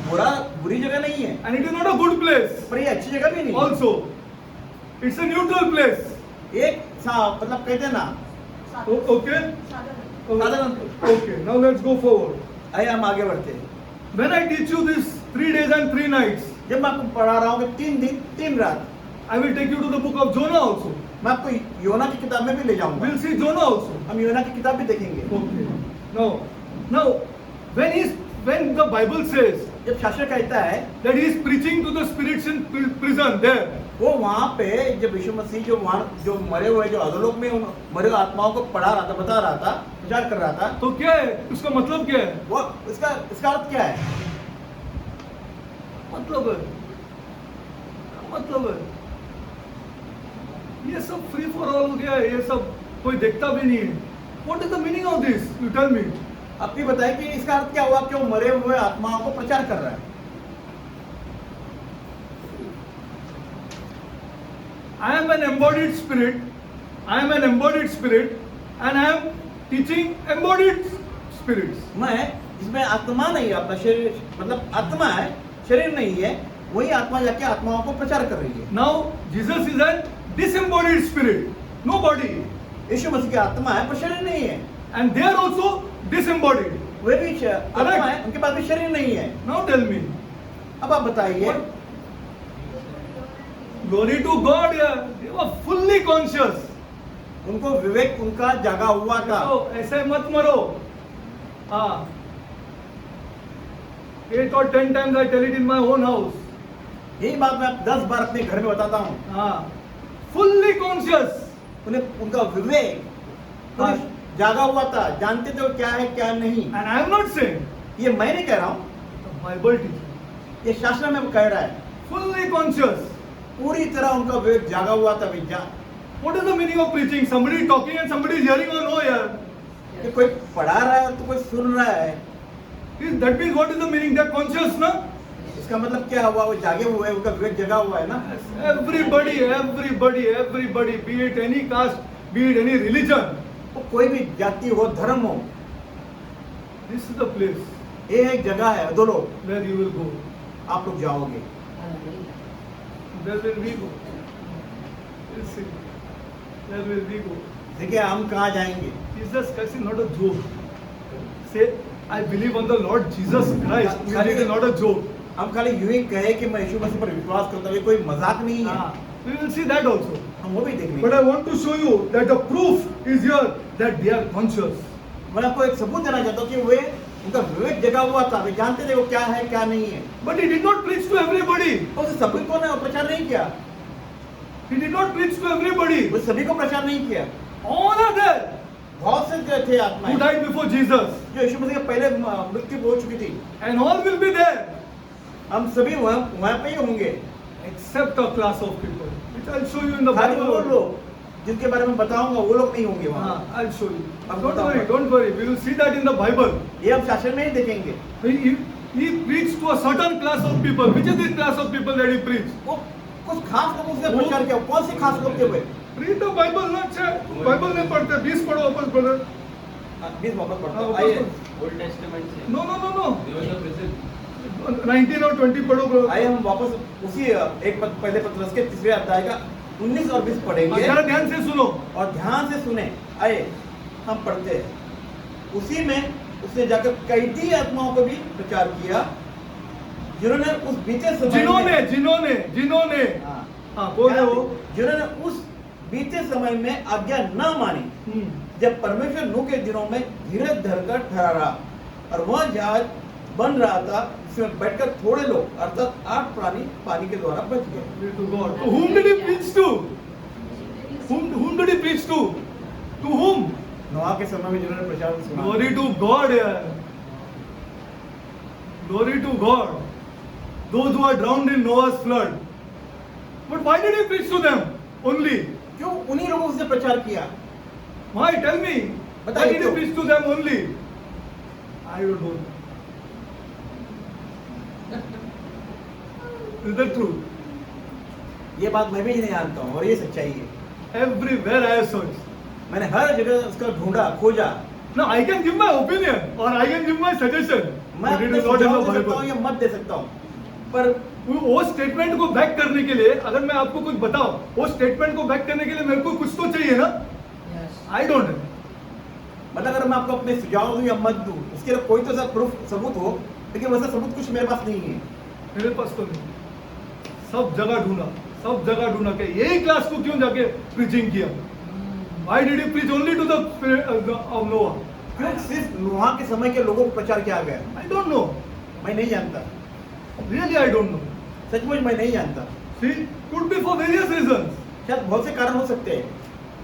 बुरी जगह नहीं है, and it is not a good place. पर ये अच्छी जगह भी नहीं है। Also, it's a neutral place. एक मतलब कहते हैं ना, Okay. साधारण। Okay. Now let's go forward. आइए हम आगे बढ़ते हैं। When I teach you this 3 days and 3 nights, जब मैं आपको पढ़ा रहा हूँ कि 3 दिन 3 रात, I will take you to the book of Jonah also. मैं आपको योना की किताब में भी ले जाऊंगा। We'll see Jonah also. हम योना की किताब भी देखेंगे। Okay. Now, when the Bible says जब शास्त्र कहता है that he is preaching to the spirits in prison there, वो वहाँ पे जब यीशु मसीह जो मरे हुए जो अधोलोक में उन मरे हुए आत्माओं को पढ़ा रहा था, बता रहा था, प्रचार कर रहा था, तो क्या है उसका मतलब क्या है? वो इसका अर्थ क्या है? मतलब है? क्या मतलब है? ये सब फ्री फॉर ऑल हो गया है, ये सब कोई देखता भी नहीं है. What is the meaning of this? You tell me. आप भी बताएं कि इसका अर्थ क्या हुआ कि वो मरे हुए आत्माओं को प्रचार कर रहा है. I am an embodied spirit. I am an embodied spirit, and I am teaching embodied spirits. मैं जिसमें आत्मा नहीं है, अपना शरीर मतलब आत्मा है, शरीर नहीं है, वही आत्मा जाके आत्माओं को प्रचार कर रही है. Now Jesus is a disembodied spirit, no body, यीशु मसीह की आत्मा है पर शरीर नहीं है. and they are also disembodied. वे भी आत्मा है, उनके पास भी शरीर नहीं है. Now tell me. अब आप बताइए. Glory to God, yeah. They were fully conscious. उनको विवेक उनका जागा हुआ था. तो ऐसे मत मरो. हाँ. 8 or 10 times I tell it in my own house. यही बात मैं 10 बार अपने घर में बताता हूँ. हाँ. Fully conscious. उन्हें उनका विवेक हाँ. जागा हुआ था, जानते थे वो क्या है क्या नहीं. And I am not saying. ये मैं नहीं कह रहा हूँ, The Bible teaches. ये शास्त्र में कह रहा है. Fully conscious. पूरी तरह उनका विवेक जागा हुआ था. विज्ञान What is the meaning of preaching? Somebody is talking and somebody is hearing or no, yeah? कि कोई पढ़ा रहा है तो कोई सुन रहा है. That means what is the meaning? They are conscious, na? इसका मतलब क्या हुआ? वो जागे हुए, उनका विवेक जगा हुआ है ना. Everybody, be it any caste, be it any religion. वो कोई भी जाति हो, धर्म हो, This is the place ये एक जगह है अधोलोक. where you will go. आप लोग जाओगे. Where will we go? We'll see. Where will we go? देखिए हम कहाँ जाएंगे. Jesus Christ is not a joke. Say, I believe on the Lord Jesus Christ. It is not a joke. हम खाली यूं ही कहे कि मैं यीशु मसीह पर विश्वास करता हूँ, ये कोई मजाक नहीं है. We will see that also. हम वो भी देखेंगे. But I want to show you that the proof is here that they are conscious. मैं आपको एक सबूत देना चाहता हूँ कि वे उनका विवेक जगा हुआ था. वे जानते थे वो क्या है क्या नहीं है. But he did not preach to everybody. उसे सभी को ने प्रचार नहीं किया. He did not preach to everybody. वो सभी को प्रचार नहीं किया. All are there बहुत से जो थे आत्माएं who died before Jesus. जो यीशु मसीह के पहले मृत्यु हो चुकी थी. And all will be there. हम सभी वहाँ पे ही होंगे. Except a class of people, which I'll show you in the खाली वो Bible. लोग जिनके बारे में बताऊंगा वो लोग नहीं होंगे वहाँ. I'll show you. अब Don't बताओ. worry, don't worry. We will see that in the Bible. ये हम शास्त्र में ही देखेंगे. He preached to a certain class of people. Which is the class of people that he preached? वो कुछ खास लोगों से प्रचार किया. कौन से खास लोग थे वे? Read the Bible, ना अच्छा. Bible नहीं पढ़ते. 20 पढ़ो वापस पढ़ो. 20 वापस पढ़ता हूँ. वापस आइए. पढ़ो. ओल्ड टेस्टामेंट से No, no, no, no. they were the present 19 और 20 पढ़ो bro. आइए हम वापस उसी एक पहले पत्रस के तीसरे अध्याय का 19 और 20 पढ़ेंगे जरा ध्यान से सुनो. और ध्यान से सुने. आइए हम पढ़ते हैं. उसी में उसने जाकर कई आत्माओं को भी प्रचार किया जिन्होंने उस बीते समय जिन्होंने हाँ, हाँ बोल रहे हो. जिन्होंने उस बीते समय में आज्ञा न मानी जब परमेश्वर नूह के दिनों में धीरज धरकर ठहरा और वह जहाज बन रहा था जिसमें बैठकर थोड़े लोग अर्थात 8 प्राणी पानी के द्वारा बच गए. Glory to God. To whom did he preach to? Whom did he preach to? To whom? नोआ के समय में जिन्होंने प्रचार सुना. Glory to God, यार. Glory to God. Those who are drowned in Noah's flood. But why did he preach to them only? क्यों उन्हीं लोगों से प्रचार किया? Why? Tell me. Why बताइए did he तो. preach to them only? I don't know. Is that true? ये बात मैं भी नहीं जानता हूँ और ये सच्चाई है. Everywhere I have searched. मैंने हर जगह उसका ढूंढा खोजा. Now I can give my opinion or I can give my suggestion. मैं But it अपने is not in सुझाव the दे सकता हूँ Bible. या मत दे सकता हूँ पर वो स्टेटमेंट को बैक करने के लिए अगर मैं आपको कुछ बताऊं, वो स्टेटमेंट को बैक करने के लिए मेरे को कुछ तो चाहिए ना. I don't know. मतलब अगर मैं आपको अपने सुझाव दूं या मत दूं उसके लिए कोई तो सा प्रूफ सबूत हो, लेकिन वैसा सबूत कुछ मेरे पास नहीं है. मेरे पास तो नहीं. सब जगह ढूंढा के यही क्लास को क्यों जाके प्रीचिंग किया. Why did he preach only to the spirit of Noah? क्यों सिर्फ नूह के समय के लोगों को प्रचार किया गया? I don't know. मैं नहीं जानता. Really, I don't know. सचमुच मैं नहीं जानता. See, could be for various reasons. शायद बहुत से कारण हो सकते हैं.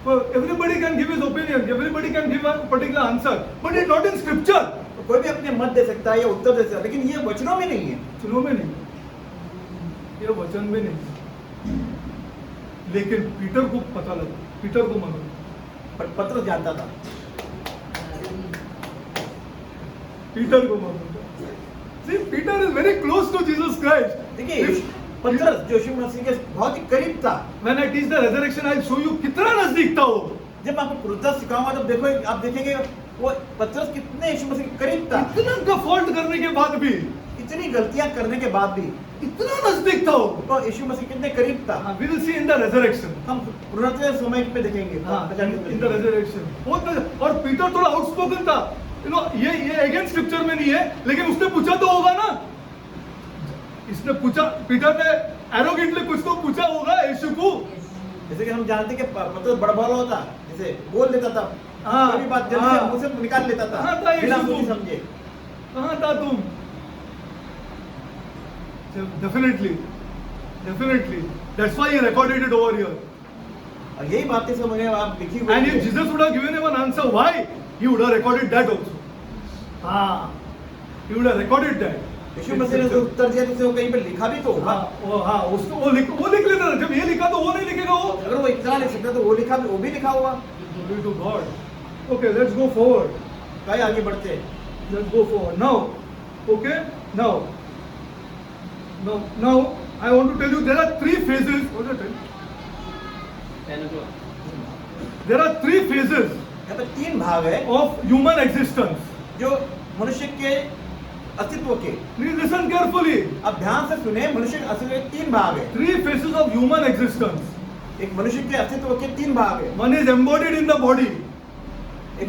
So everybody can give his opinion. Everybody can give a particular answer, but it's not in scripture. तो कोई भी अपने मत दे सकता है या उत्तर दे सकता है, लेकिन ये वचनों में नहीं है. सुनो में नहीं. ये वचन में नहीं, लेकिन पीटर को पता लगा, पीटर को मालूम, पर पत्रस जानता था। पीटर को मालूम था। See, Peter is very close to Jesus Christ. देखिए पत्रस जो यीशु मसीह के बहुत ही करीब था। When I teach the resurrection, I'll show you कितना नजदीक था वो। जब मैं आपको पुनरुत्थान सिखाऊंगा तो देखो आप देखेंगे वो पत्रस कितने यीशु मसीह के करीब था। इतना गफॉल्ट करने के बाद भी, इतनी गलतियां करने के बाद भी इतना नजदीक था वो। तो यीशु मसीह कितने करीब था। We will see in the resurrection. हम पुनरुत्थान समय पे देखेंगे। हाँ, in the resurrection. और पीटर थोड़ा आउटस्पोकन था। ये अगेन स्क्रिप्चर में नहीं है, लेकिन उसने पूछा तो होगा ना। इसने पूछा, पीटर ने एरोगेंटली कुछ तो पूछा होगा यीशु को। जैसे कि हम जानते कि पत्रस बड़बड़ होता, जैसे बोल देता था, हाँ, कोई भी बात जल्दी हाँ, से मुंह से निकाल लेता था, हाँ, था बिना यीशु सोचे को। समझे। कहाँ था तुम? Definitely, definitely. That's why he recorded it over here. और यही बातें समझे आप लिखी हुई And है। if Jesus would have given him an answer why, he would have recorded that also. हाँ, he would have recorded that. यीशु मसीह ने जो उत्तर दिया तो उसे वो कहीं पे लिखा भी तो होगा। हाँ, उसको वो लिख लेता था। जब ये लिखा तो वो नहीं लिखेगा वो। अगर वो इतना लिख सकता तो वो लिखा भी, वो भी लिखा हुआ। Glory to God. Okay, let's go forward. कहीं आगे बढ़ते हैं। Let's go forward. Now, okay, now, I want to tell you there are three phases. What's the time? 10 o'clock। There are three phases यहाँ पे 3 भाग है of human existence. जो मनुष्य के अस्तित्व के। Please listen carefully. अब ध्यान से सुने, मनुष्य के अस्तित्व के 3 भाग है। Three phases of human existence. एक मनुष्य के अस्तित्व के 3 भाग है। One is embodied in the body. एक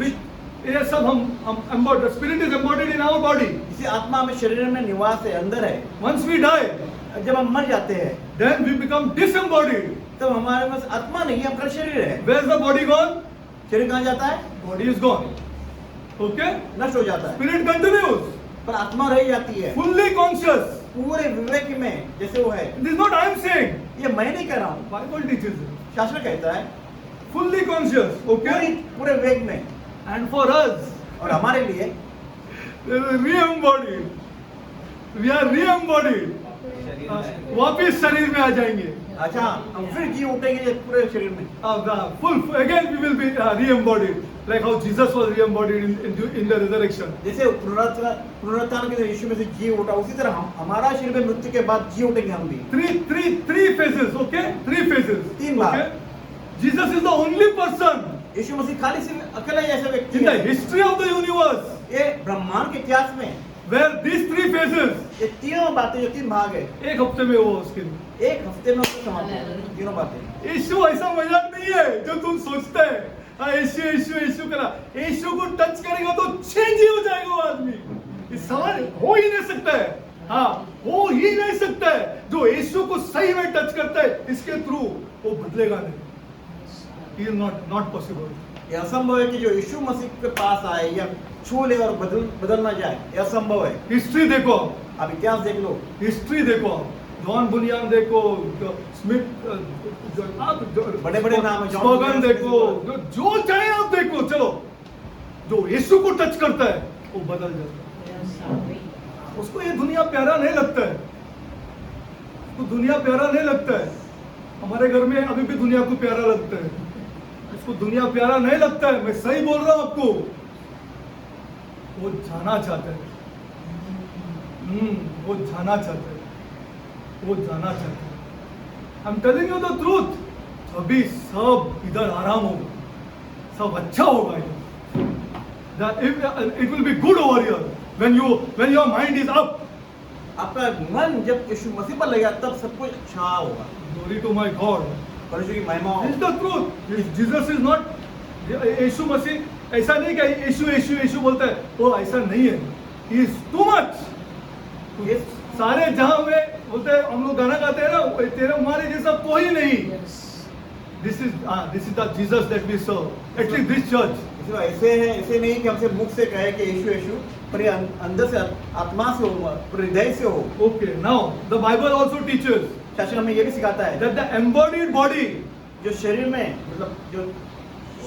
ये सब हम embodied. Spirit is embodied in our body. इसी आत्मा में शरीर में निवास है, अंदर है। Once we die, जब हम मर जाते हैं then we become disembodied. तब हमारे पास आत्मा नहीं है, हमारा शरीर है। Where's the body gone? शरीर कहाँ जाता है? Body is gone. Okay? नष्ट हो जाता है, Spirit continues. पर आत्मा रह जाती है Fully conscious. पूरे विवेक में, जैसे वो है। This is not I am saying. ये मैं नहीं कह रहा हूँ, Bible teaches it. शास्त्र कहता है Fully conscious. Okay? पूरे विवेक में। And for us, और हमारे लिए they are re-embodied. We are re-embodied. वापिस शरीर में आ जाएंगे. अच्छा हम फिर जी उठेंगे पूरे शरीर में। Full again we will be re-embodied, like how Jesus was re-embodied in the resurrection. जैसे पुनरुत्थान के दिन यीशु में से जी उठा, उसी तरह हमारा शरीर में मृत्यु के बाद जी उठेंगे हम भी। Three phases, okay? Three phases. 3 भाग। Okay? Jesus is the only person यीशु मसीह खाली सिर्फ अकेला ही ऐसा व्यक्ति in the है history of the universe ये ब्रह्मांड के इतिहास में where these three phases ये तीनों बातें, जो 3 भाग है, एक हफ्ते में हुआ उसके लिए. एक हफ्ते में उसको समाप्त हो तीनों बातें। यीशु ऐसा मजाक नहीं है जो तुम सोचते हैं. हाँ, यीशु करा. यीशु को टच करेगा तो चेंज ही हो जाएगा वो आदमी. ये सवाल हो ही नहीं सकता है. हाँ, हो ही नहीं सकता है. जो यीशु को सही में टच करता है इसके थ्रू वो बदलेगा नहीं. It is not possible. यह असंभव है कि जो यीशु मसीह के पास आए या छू ले और बदल ना जाए, यह असंभव है। हिस्ट्री देखो, आप इतिहास देख लो, हिस्ट्री देखो, जॉन बुनियान देखो, स्मिथ, बड़े-बड़े नाम है, स्पोगन देखो, जो चाहे आप देखो. चलो, जो यीशु को टच करता है वो बदल जाता है. उसको ये दुनिया प्यारा नहीं लगता है. उसको दुनिया प्यारा नहीं लगता है. हमारे घर में अभी भी दुनिया को प्यारा लगता है. उसको दुनिया प्यारा नहीं लगता है. मैं सही बोल रहा हूं आपको. वो जाना चाहता है. वो जाना चाहता है. वो जाना चाहता है. I am telling you the truth. अभी सब इधर आराम होगा, सब अच्छा होगा. It will be good over here when your mind is up. आपका मन जब यीशु मसीह पर लगेगा तब सब कुछ अच्छा होगा. Glory to my God. परमेश्वर की महिमा हो. This is the truth. Jesus is not. यीशु मसीह ऐसा नहीं कि यीशु बोलता है. वो ऐसा नहीं है. He is too much. ये सारे जहां में बोलते हैं, हम लोग गाना गाते हैं ना, तेरे हमारे जैसा कोई नहीं. This is the Jesus that we serve. At least this church. ऐसे है, ऐसे नहीं कि हमसे मुख से कहे कि यीशु, पर ये अंदर से आत्मा से हो, हृदय से हो. Okay. Now the Bible also teaches शास्त्र हमें ये भी सिखाता है that the embodied body जो शरीर में मतलब जो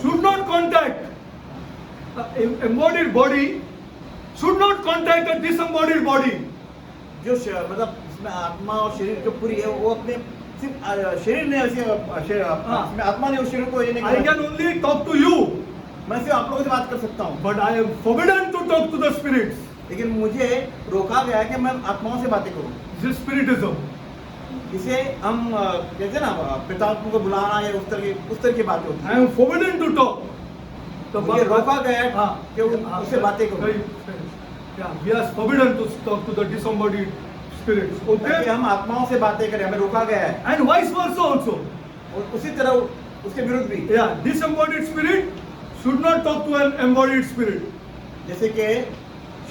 should not contact. Embodied body should not contact a disembodied body. जो मतलब जिसमें आत्मा और शरीर जो पूरी है वो अपने सिर्फ शरीर ने ऐसे इसमें आत्मा ने उस शरीर को ये नहीं I can किया। only talk to you, मैं सिर्फ आप लोगों से बात कर सकता हूँ, but I am forbidden to talk to the spirits. लेकिन मुझे रोका गया है कि मैं आत्माओं से बातें करूँ। This is spiritism. इसे हम कहते हैं ना पितात्मा को बुलाना या उस तरह की बातें होती I है। am forbidden to talk. मुझे रोका गया है हाँ, कि उससे बातें करूँ, Yeah, we are forbidden to talk to the disembodied spirits. ताकि Okay? हम आत्माओं से बातें करें, हमें रोका गया है। And vice versa also. और उसी तरह उसके विरुद्ध भी, Yeah, disembodied spirit should not talk to an embodied spirit. जैसे कि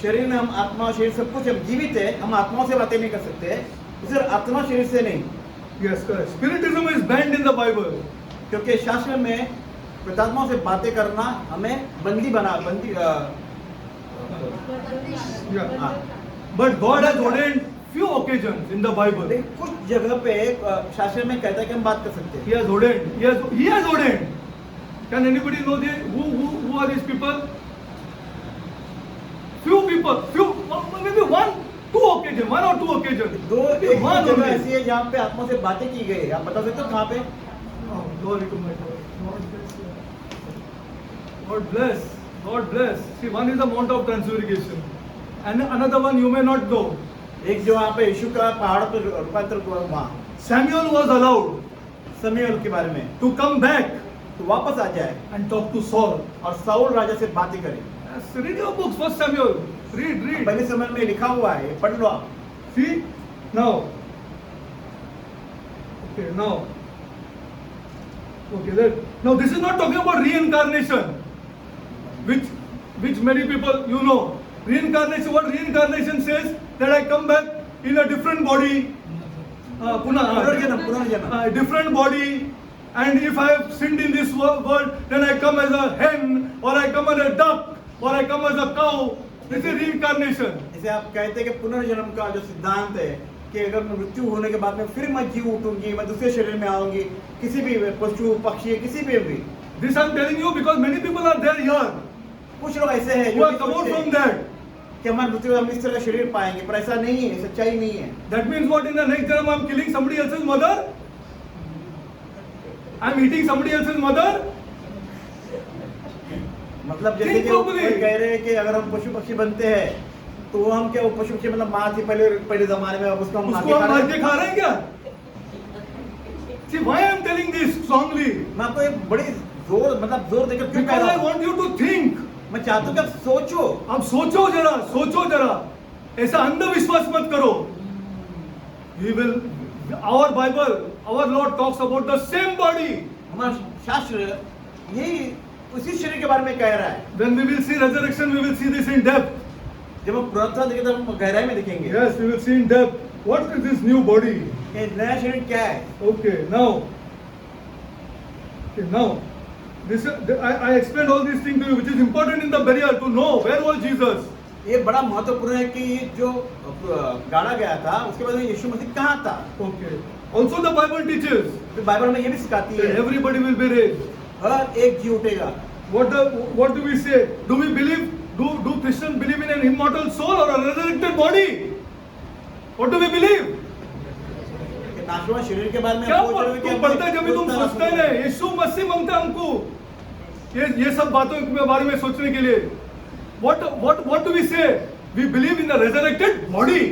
शरीर में हम आत्मा और शरीर सब कुछ हम जीवित है, हम आत्माओं से बातें नहीं कर सकते, सिर्फ आत्मा शरीर से नहीं, Yes, correct. Spiritism is banned in the Bible. क्योंकि शास्त्र में प्रेतात्माओं से बातें करना हमें बंदी Yeah. हाँ। But God has ordained few occasions in the Bible. लेकिन कुछ जगह पे शास्त्र में कहता है कि हम बात कर सकते हैं। He has ordained. He has ordained. Can anybody know who are these people? Few people. Maybe one or two occasions. दो Maybe एक one जगह only. ऐसी है जहाँ पे आत्मा से बातें की गई है, आप बता सकते हो कहाँ पे? Oh, glory to my God. God bless. God bless. See, one is the Mount of Transfiguration, and another one you may not know. एक जो वहाँ पे यीशु का पहाड़ पर रूपांतर हुआ, वहाँ Samuel was allowed शमूएल के बारे में to come back तो वापस आ जाए and talk to Saul. और साउल राजा से बातें करे। Yes, read your books, First Samuel. Read. पहले समय में लिखा हुआ है, पढ़ लो आप। See, now. Okay, now. Okay, now this is not talking about reincarnation, which many people you know. Reincarnation. What reincarnation says that I come back in a different body. पुनर्जन्म Different body, and if I have sinned in this world, then I come as a hen, or I come as a duck, or I come as a cow. This is reincarnation. जैसे आप कहते हैं कि पुनर्जन्म का जो सिद्धांत है कि अगर मैं मृत्यु होने के बाद में फिर मैं जी उठूंगी, मैं दूसरे शरीर में आऊंगी, किसी भी पशु पक्षी किसी भी। This I am telling you because many people are there here कुछ लोग ऐसे हैं who जो are come out from that. कि हमारे मृत्यु में हम इस तरह का शरीर पाएंगे, पर ऐसा नहीं है, सच्चाई नहीं है। That means what? In the next jnana I am killing somebody else's mother. I am eating somebody else's mother. मतलब जैसे कि कोई कह रहे हैं कि अगर हम पशु पक्षी बनते हैं तो हम क्या वो पशु पक्षी मतलब माँ थी पहले जमाने में, अब उसको हम मार के खा रहे हैं क्या? See, why I am telling this strongly? मैं आपको एक बड़ी जोर देकर क्यों कह Because रहा I हूँ? want you to think. मैं चाहता हूँ कि आप सोचो। अब सोचो जरा, ऐसा अंधविश्वास मत करो। Our Bible, our Lord talks about the same body. हमारा शास्त्र यही उसी शरीर के बारे में कह रहा है। When we will see resurrection, we will see this in depth. जब हम पुनरुत्थान देखेंगे तो हम गहराई में देखेंगे। Yes, we will see in depth. What is this new body? ये नया शरीर क्या है? Okay, now, this I explained all these things to you, which is important in the burial to know where was Jesus. ये बड़ा महत्वपूर्ण है कि जो गाड़ा गया था उसके बाद में यीशु मसीह कहाँ था? Okay. Also, the Bible teaches तो बाइबल में ये भी सिखाती that है everybody will be raised. हर एक जी उठेगा। What do we say? Do we believe? Do Christians believe in an immortal soul or a resurrected body? What do we believe? नाशवान शरीर के बारे में क्या हम सोच रहे हैं कि तुम पढ़ते जब भी तुम सोचते हैं यीशु मसीह मांगते हैं हमको ये सब बातों के बारे में सोचने के लिए। What do we say? We believe in the resurrected body.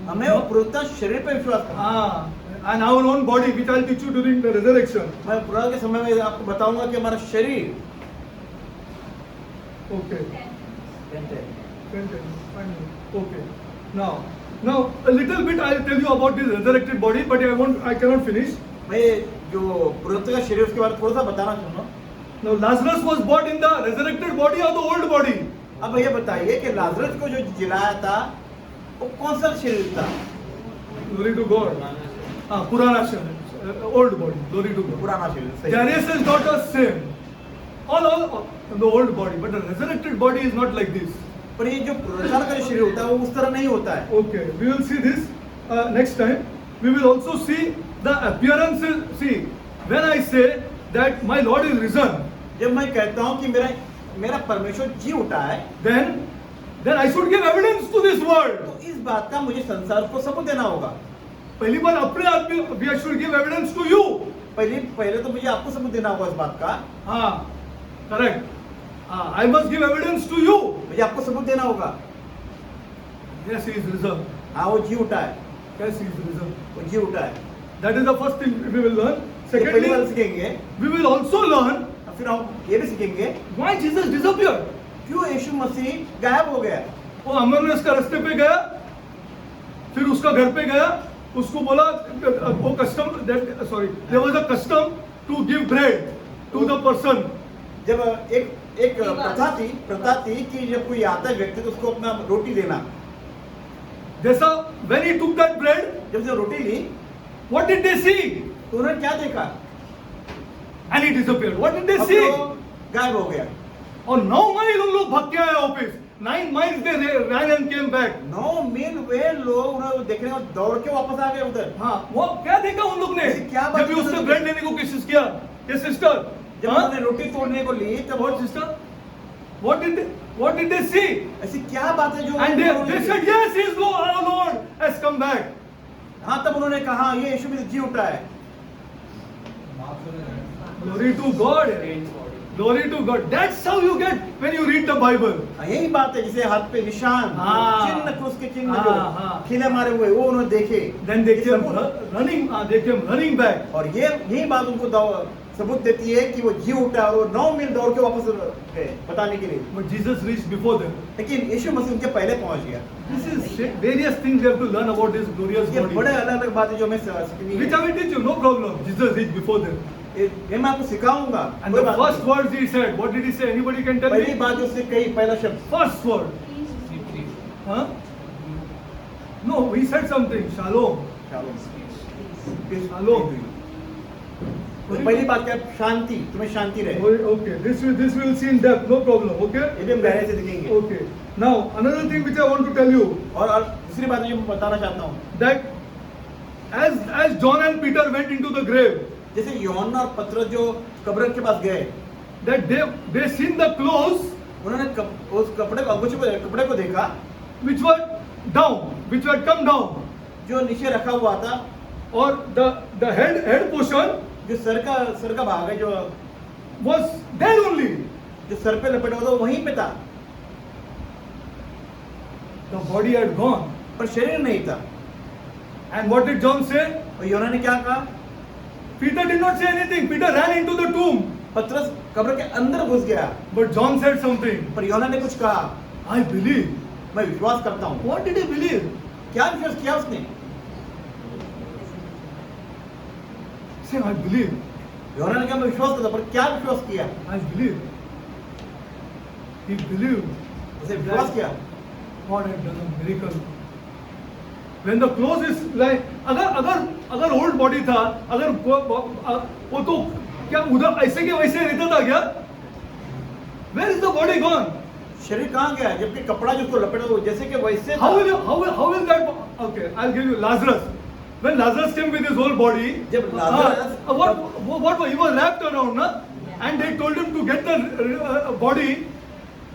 हमें वो पुनरुत्थान शरीर पे विश्वास करना। हाँ, and our own body, which I will teach you during the resurrection. मैं पुनरुत्थान के समय में आपको बताऊंगा कि हमारा शरीर Okay. Okay. Now a little bit I will tell you about this resurrected body, but I cannot finish. मैं जो पुनरुत्थान का शरीर उसके बारे में थोड़ा सा बताना चाहूँगा। Now Lazarus was brought in the resurrected body or the old body? अब ये बताइए कि लाजरस को जो जिलाया था वो कौन सा शरीर था? Glory to God. पुराना शरीर, old body. Glory to God. पुराना शरीर सही। Jairus' daughter same. All the old body, but the resurrected body is not like this. पर ये जो पुनरुत्थान का शरीर होता है वो उस तरह नहीं होता है। Okay, we will see this next time. We will also see the appearances. See, when I say that my Lord is risen, जब मैं कहता हूँ कि मेरा परमेश्वर जी उठा है, then I should give evidence to this world. तो इस बात का मुझे संसार को सबूत देना होगा। पहली बार अपने आप में we should give evidence to you. पहले तो मुझे आपको सबूत देना होगा इस बात का, हाँ, correct. हाँ, I must give evidence to you. मुझे आपको सबूत देना होगा। Yes, he is risen. हाँ, वो जी उठा है, Yes, he is risen. वो जी उठा है। That is the first thing we will learn. ये पहली बार Secondly, सीखेंगे, we will also learn फिर हम ये भी सीखेंगे why Jesus disappeared. क्यों यीशु मसीह गायब हो गया। वो अमरनाथ का रास्ते पे गया, फिर उसका घर पे गया, उसको बोला वो custom, sorry, there was a custom to give bread to the person. जब एक प्रथा थी कि जब कोई आता है व्यक्ति तो उसको अपना रोटी देना। जैसा when he took that bread, जब से रोटी ली what did they see? तो उन्होंने क्या देखा, And he disappeared. What did they अब see? वो गायब हो गया। और 9 माइल उन लोग भाग के आए office. 9 miles they ran and came back. 9 मील वे लोग उन्हें देखने को दौड़ के वापस आ गए उधर। हाँ, वो क्या देखा उन लोग ने? ऐसी क्या बात जब भी उससे ब्रेड लेने को कोशिश किया, ये सिस्टर, जब उन्होंने रोटी तोड़ने को ली तब what sister? What did they see? ऐसी क्या बात है जो And they said, yes, he is Lord, our Lord has come back. हाँ, तब उन्होंने कहा ये यीशु मसीह जी उठा है। Glory to God. Glory to God. That's how you get when you read the Bible. यही बात है, जिसे हाथ पे निशान, हाँ। चिन्ह, क्रूस के चिन्ह हाँ, जो हाँ। खिले मारे हुए वो उन्होंने देखे। Then they came सबूत- running back. और यही बात उनको सबूत देती है कि वो जी उठा और वो 9 मील दौड़ के वापस गए बताने के लिए। But Jesus reached before them. लेकिन यीशु मसीह उनके पहले पहुंच गया। This is various things you have to learn about His glorious ये body. बड़े अलग अलग बातें जो हमें सीखनी Which है, I will teach you, no problem. Jesus reached before them. ये मैं आपको सिखाऊंगा। And कोई the बात first नहीं। words He said, what did He say? Anybody can tell पहली me? बात जो उसने कही, पहला शब्द First word. Huh? No, He said something. Shalom. Shalom. तो पहली बात क्या, शांति, तुम्हें शांति रहे। Okay, this we will see in depth, no problem. Okay. ये भी हम गहराई से देखेंगे। Okay. Now another thing which I want to tell you और दूसरी बात जो मैं बताना चाहता हूँ, that as John and Peter went into the grave, जैसे यूहन्ना और पतरस जो कब्र के पास गए, that they seen the clothes उन्होंने उस कपड़े को देखा which were down, which had come down, जो नीचे रखा हुआ था, or the head portion जो सर का भाग है जो was there only. जो सर पे लपेटा हुआ था वहीं पे था, The body had gone. पर शरीर नहीं था। And what did John say? और यूहन्ना ने क्या कहा, Peter did not say anything. Peter ran into the tomb. पतरस कब्र के अंदर घुस गया, But John said something. पर यूहन्ना ने कुछ कहा, I believe. मैं विश्वास करता हूँ। What did he believe? क्या विश्वास किया उसने? Say, I believe. यूहन्ना ने कहा मैं विश्वास करता हूँ, पर क्या विश्वास किया? I believe. He believed उसे विश्वास किया। God had done a miracle. When the clothes is like, अगर old body था, अगर वो तो क्या उधर ऐसे के वैसे रहता था क्या? Where is the body gone? शरीर कहाँ गया? जबकि कपड़ा जिसको लपेटा हुआ जैसे कि वैसे How था। will that? Okay, I'll give you Lazarus. When Lazarus came with his whole body, जब Lazarus what he was wrapped around, na? And they told him to get the body.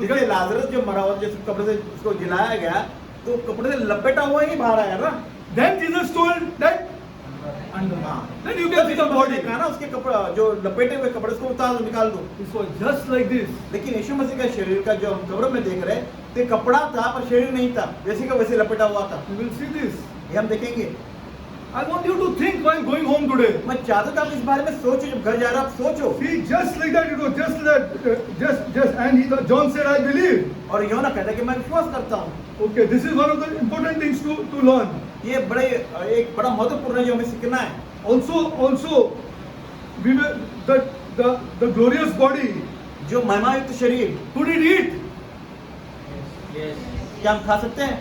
जैसे लाजरस जो मरा हुआ जिस कपड़े से उसको जिलाया गया तो कपड़े से लपेटा हुआ ही बाहर आया ना। Then Jesus told that, and then you can see the body. कहा ना उसके कपड़ा जो लपेटे हुए कपड़े उसको उतार दो, निकाल दो। This was just like this. लेकिन यीशु मसीह का शरीर का जो हम कब्र में देख रहे तो कपड़ा था पर शरीर नहीं था, वैसे का वैसे लपेटा हुआ था। You will see this. ये हम देखेंगे। I want you to think while going home today. मैं चाहता था आप इस बारे में सोचो, जब घर जा रहे हो आप सोचो। See, just like that, it was just that, and John said, I believe. और यूहन्ना कहता है कि मैं विश्वास करता हूँ। Okay, this is one of the important things to learn. ये एक बड़ा महत्वपूर्ण है जो हमें सीखना है। Also, we will the glorious body. जो महिमायुक्त शरीर, Could it eat? क्या हम खा सकते हैं?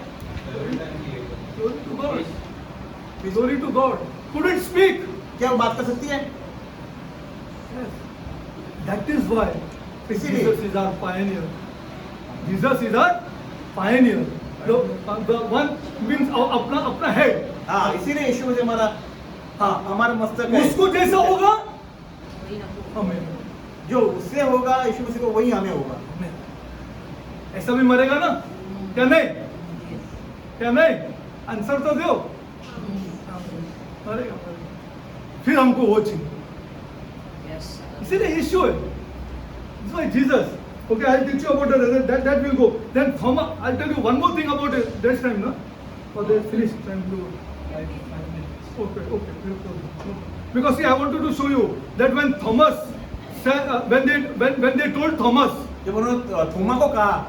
Glory to God. Glory to God. Could it speak? क्या वो बात कर सकती है? Yes. That is why इसीलिए Jesus is our pioneer. Jesus is our pioneer. The one means अपना head. हाँ, इसीलिए यीशु मसीह हमारा मस्तक है। उसको जैसा होगा हमें, जो उससे होगा यीशु मसीह को वही हमें होगा। ऐसा भी मरेगा ना? क्या नहीं? आंसर तो दो। मरेगा फिर हमको वो चाहिए Yes. इसीलिए यीशु है That's why Jesus. Okay, I'll teach you about that will go. Then Thomas, I'll tell you one more thing about it. There's time, no? Or there's finished time to. 5 minutes. Okay. No problem. Because see, I wanted to show you that when Thomas said, when they told Thomas जब उन्होंने थोमा को कहा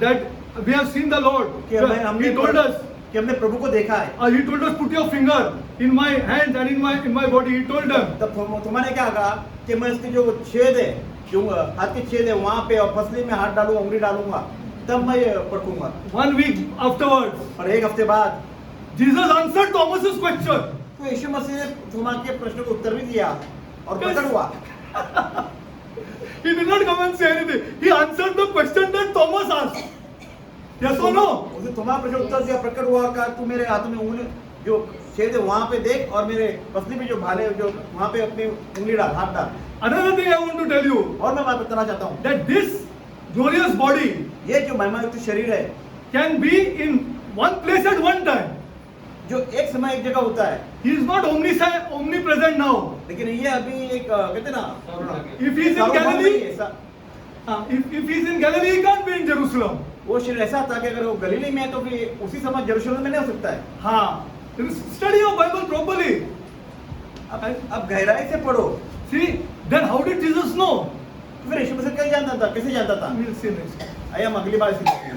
that we have seen the Lord, कि हमने he told us. कि हमने प्रभु को देखा है, He told us, put your finger in my hands and in my body. He told them. तब थोमा ने क्या कहा कि मैं इसके जो छेद है, जो हाथ के छेद है वहाँ पे और पसली में हाथ डालूंगा, उंगली डालूंगा, तब मैं परखूंगा। 1 week afterwards, और एक हफ्ते बाद Jesus answered Thomas's question. तो यीशु मसीह ने थोमा के प्रश्न को उत्तर भी दिया और प्रकट हुआ। He did not come and say anything. He answered the question that Thomas asked. Yes or no? उसे थोमा प्रश्न उत्तर दिया, प्रकट हुआ, कहा तू मेरे हाथ में उंगली जो छेद है वहाँ पे देख और मेरे पसली में जो भाले जो वहाँ पे अपनी उंगली डाल, हाथ डाल। Another thing I want to tell you और मैं बात बताना चाहता हूँ that this glorious body ये जो महिमायुक्त शरीर है can be in one place at one time. जो एक समय एक जगह होता है, He is not omnipresent now. लेकिन ये अभी एक कहते ना If he is in Galilee, if he is in Galilee, he can't be in Jerusalem. वो शरीर ऐसा था कि अगर वो गलीली में है तो फिर उसी समय यरूशलेम में नहीं हो सकता है। हाँ. Study your Bible properly. अब गहराई से पढ़ो। See, then how did Jesus know? फिर यीशु मसीह कैसे जानता था, कैसे जानता था? We'll see next. आइए हम अगली बार सीखेंगे।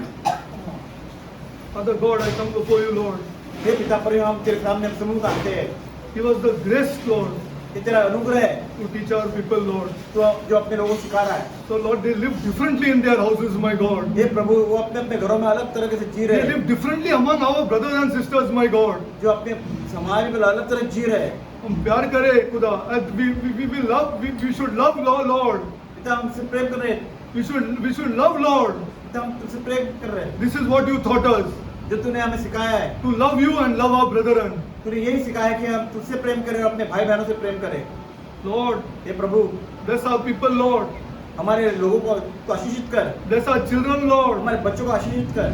Father God, I come before you, Lord. हे पिता परमेश्वर, हम तेरे सामने समूह आते हैं। Give us the grace, Lord, ये तेरा अनुग्रह है to teach our people, Lord. तो जो अपने लोगों को सिखा रहा है। So, Lord, they live differently in their houses, my God. हे प्रभु, वो अपने अपने घरों में अलग तरह से जी They रहे हैं, live differently among our brothers and sisters, my God. जो अपने समाज में अलग तरह जी रहे हैं। हम प्यार करें खुदा, and we should love Lord. पिता हमसे प्रेम कर रहे हैं, We should love Lord. पिता हम तुझसे प्रेम कर रहे हैं, This is what you taught us, जो तूने हमें सिखाया है। to love you and love our brethren. तूने यही सिखाया कि हम तुझसे प्रेम करें और अपने भाई बहनों से प्रेम करें। Lord, hey Prabhu, bless our people, Lord. हमारे लोगों को आशीषित कर, Bless our children, Lord. हमारे बच्चों को आशीषित कर,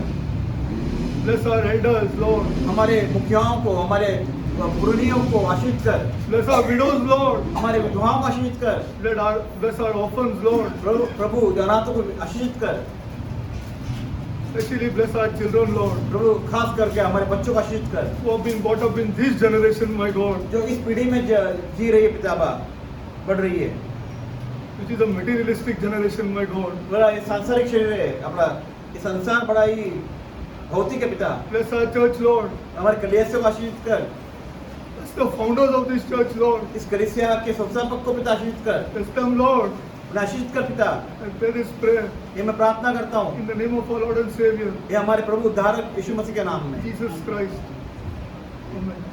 Bless our elders, Lord. हमारे मुखियाओं को, हमारे पुरोहितों को आशीषित कर, Bless our widows, Lord. हमारे विधवाओं को आशीषित कर, Bless our orphans, Lord. प्रभु जो अनाथों को आशीषित कर, Especially bless our children, Lord, प्रभु खास करके हमारे बच्चों को आशीषित कर, who have been brought up in this generation, my God, जो इस पीढ़ी में जी रही है, पिताबा बढ़ रही है। which is a materialistic generation, my God. बड़ा ये सांसारिक शरीर है अपना, ये संसार बड़ा ही भौतिक है पिता। Bless our church, Lord. हमारे कलीसिया को आशीषित कर, Bless the founders of this church, Lord. इस कलीसिया के संस्थापक को पिता आशीषित कर, Bless them, Lord. उन्हें आशीषित कर पिता। I pray this prayer ये मैं प्रार्थना करता हूँ, in the name of our Lord and Savior, ये हमारे प्रभु उद्धारक यीशु मसीह के नाम में। Jesus Christ. Amen.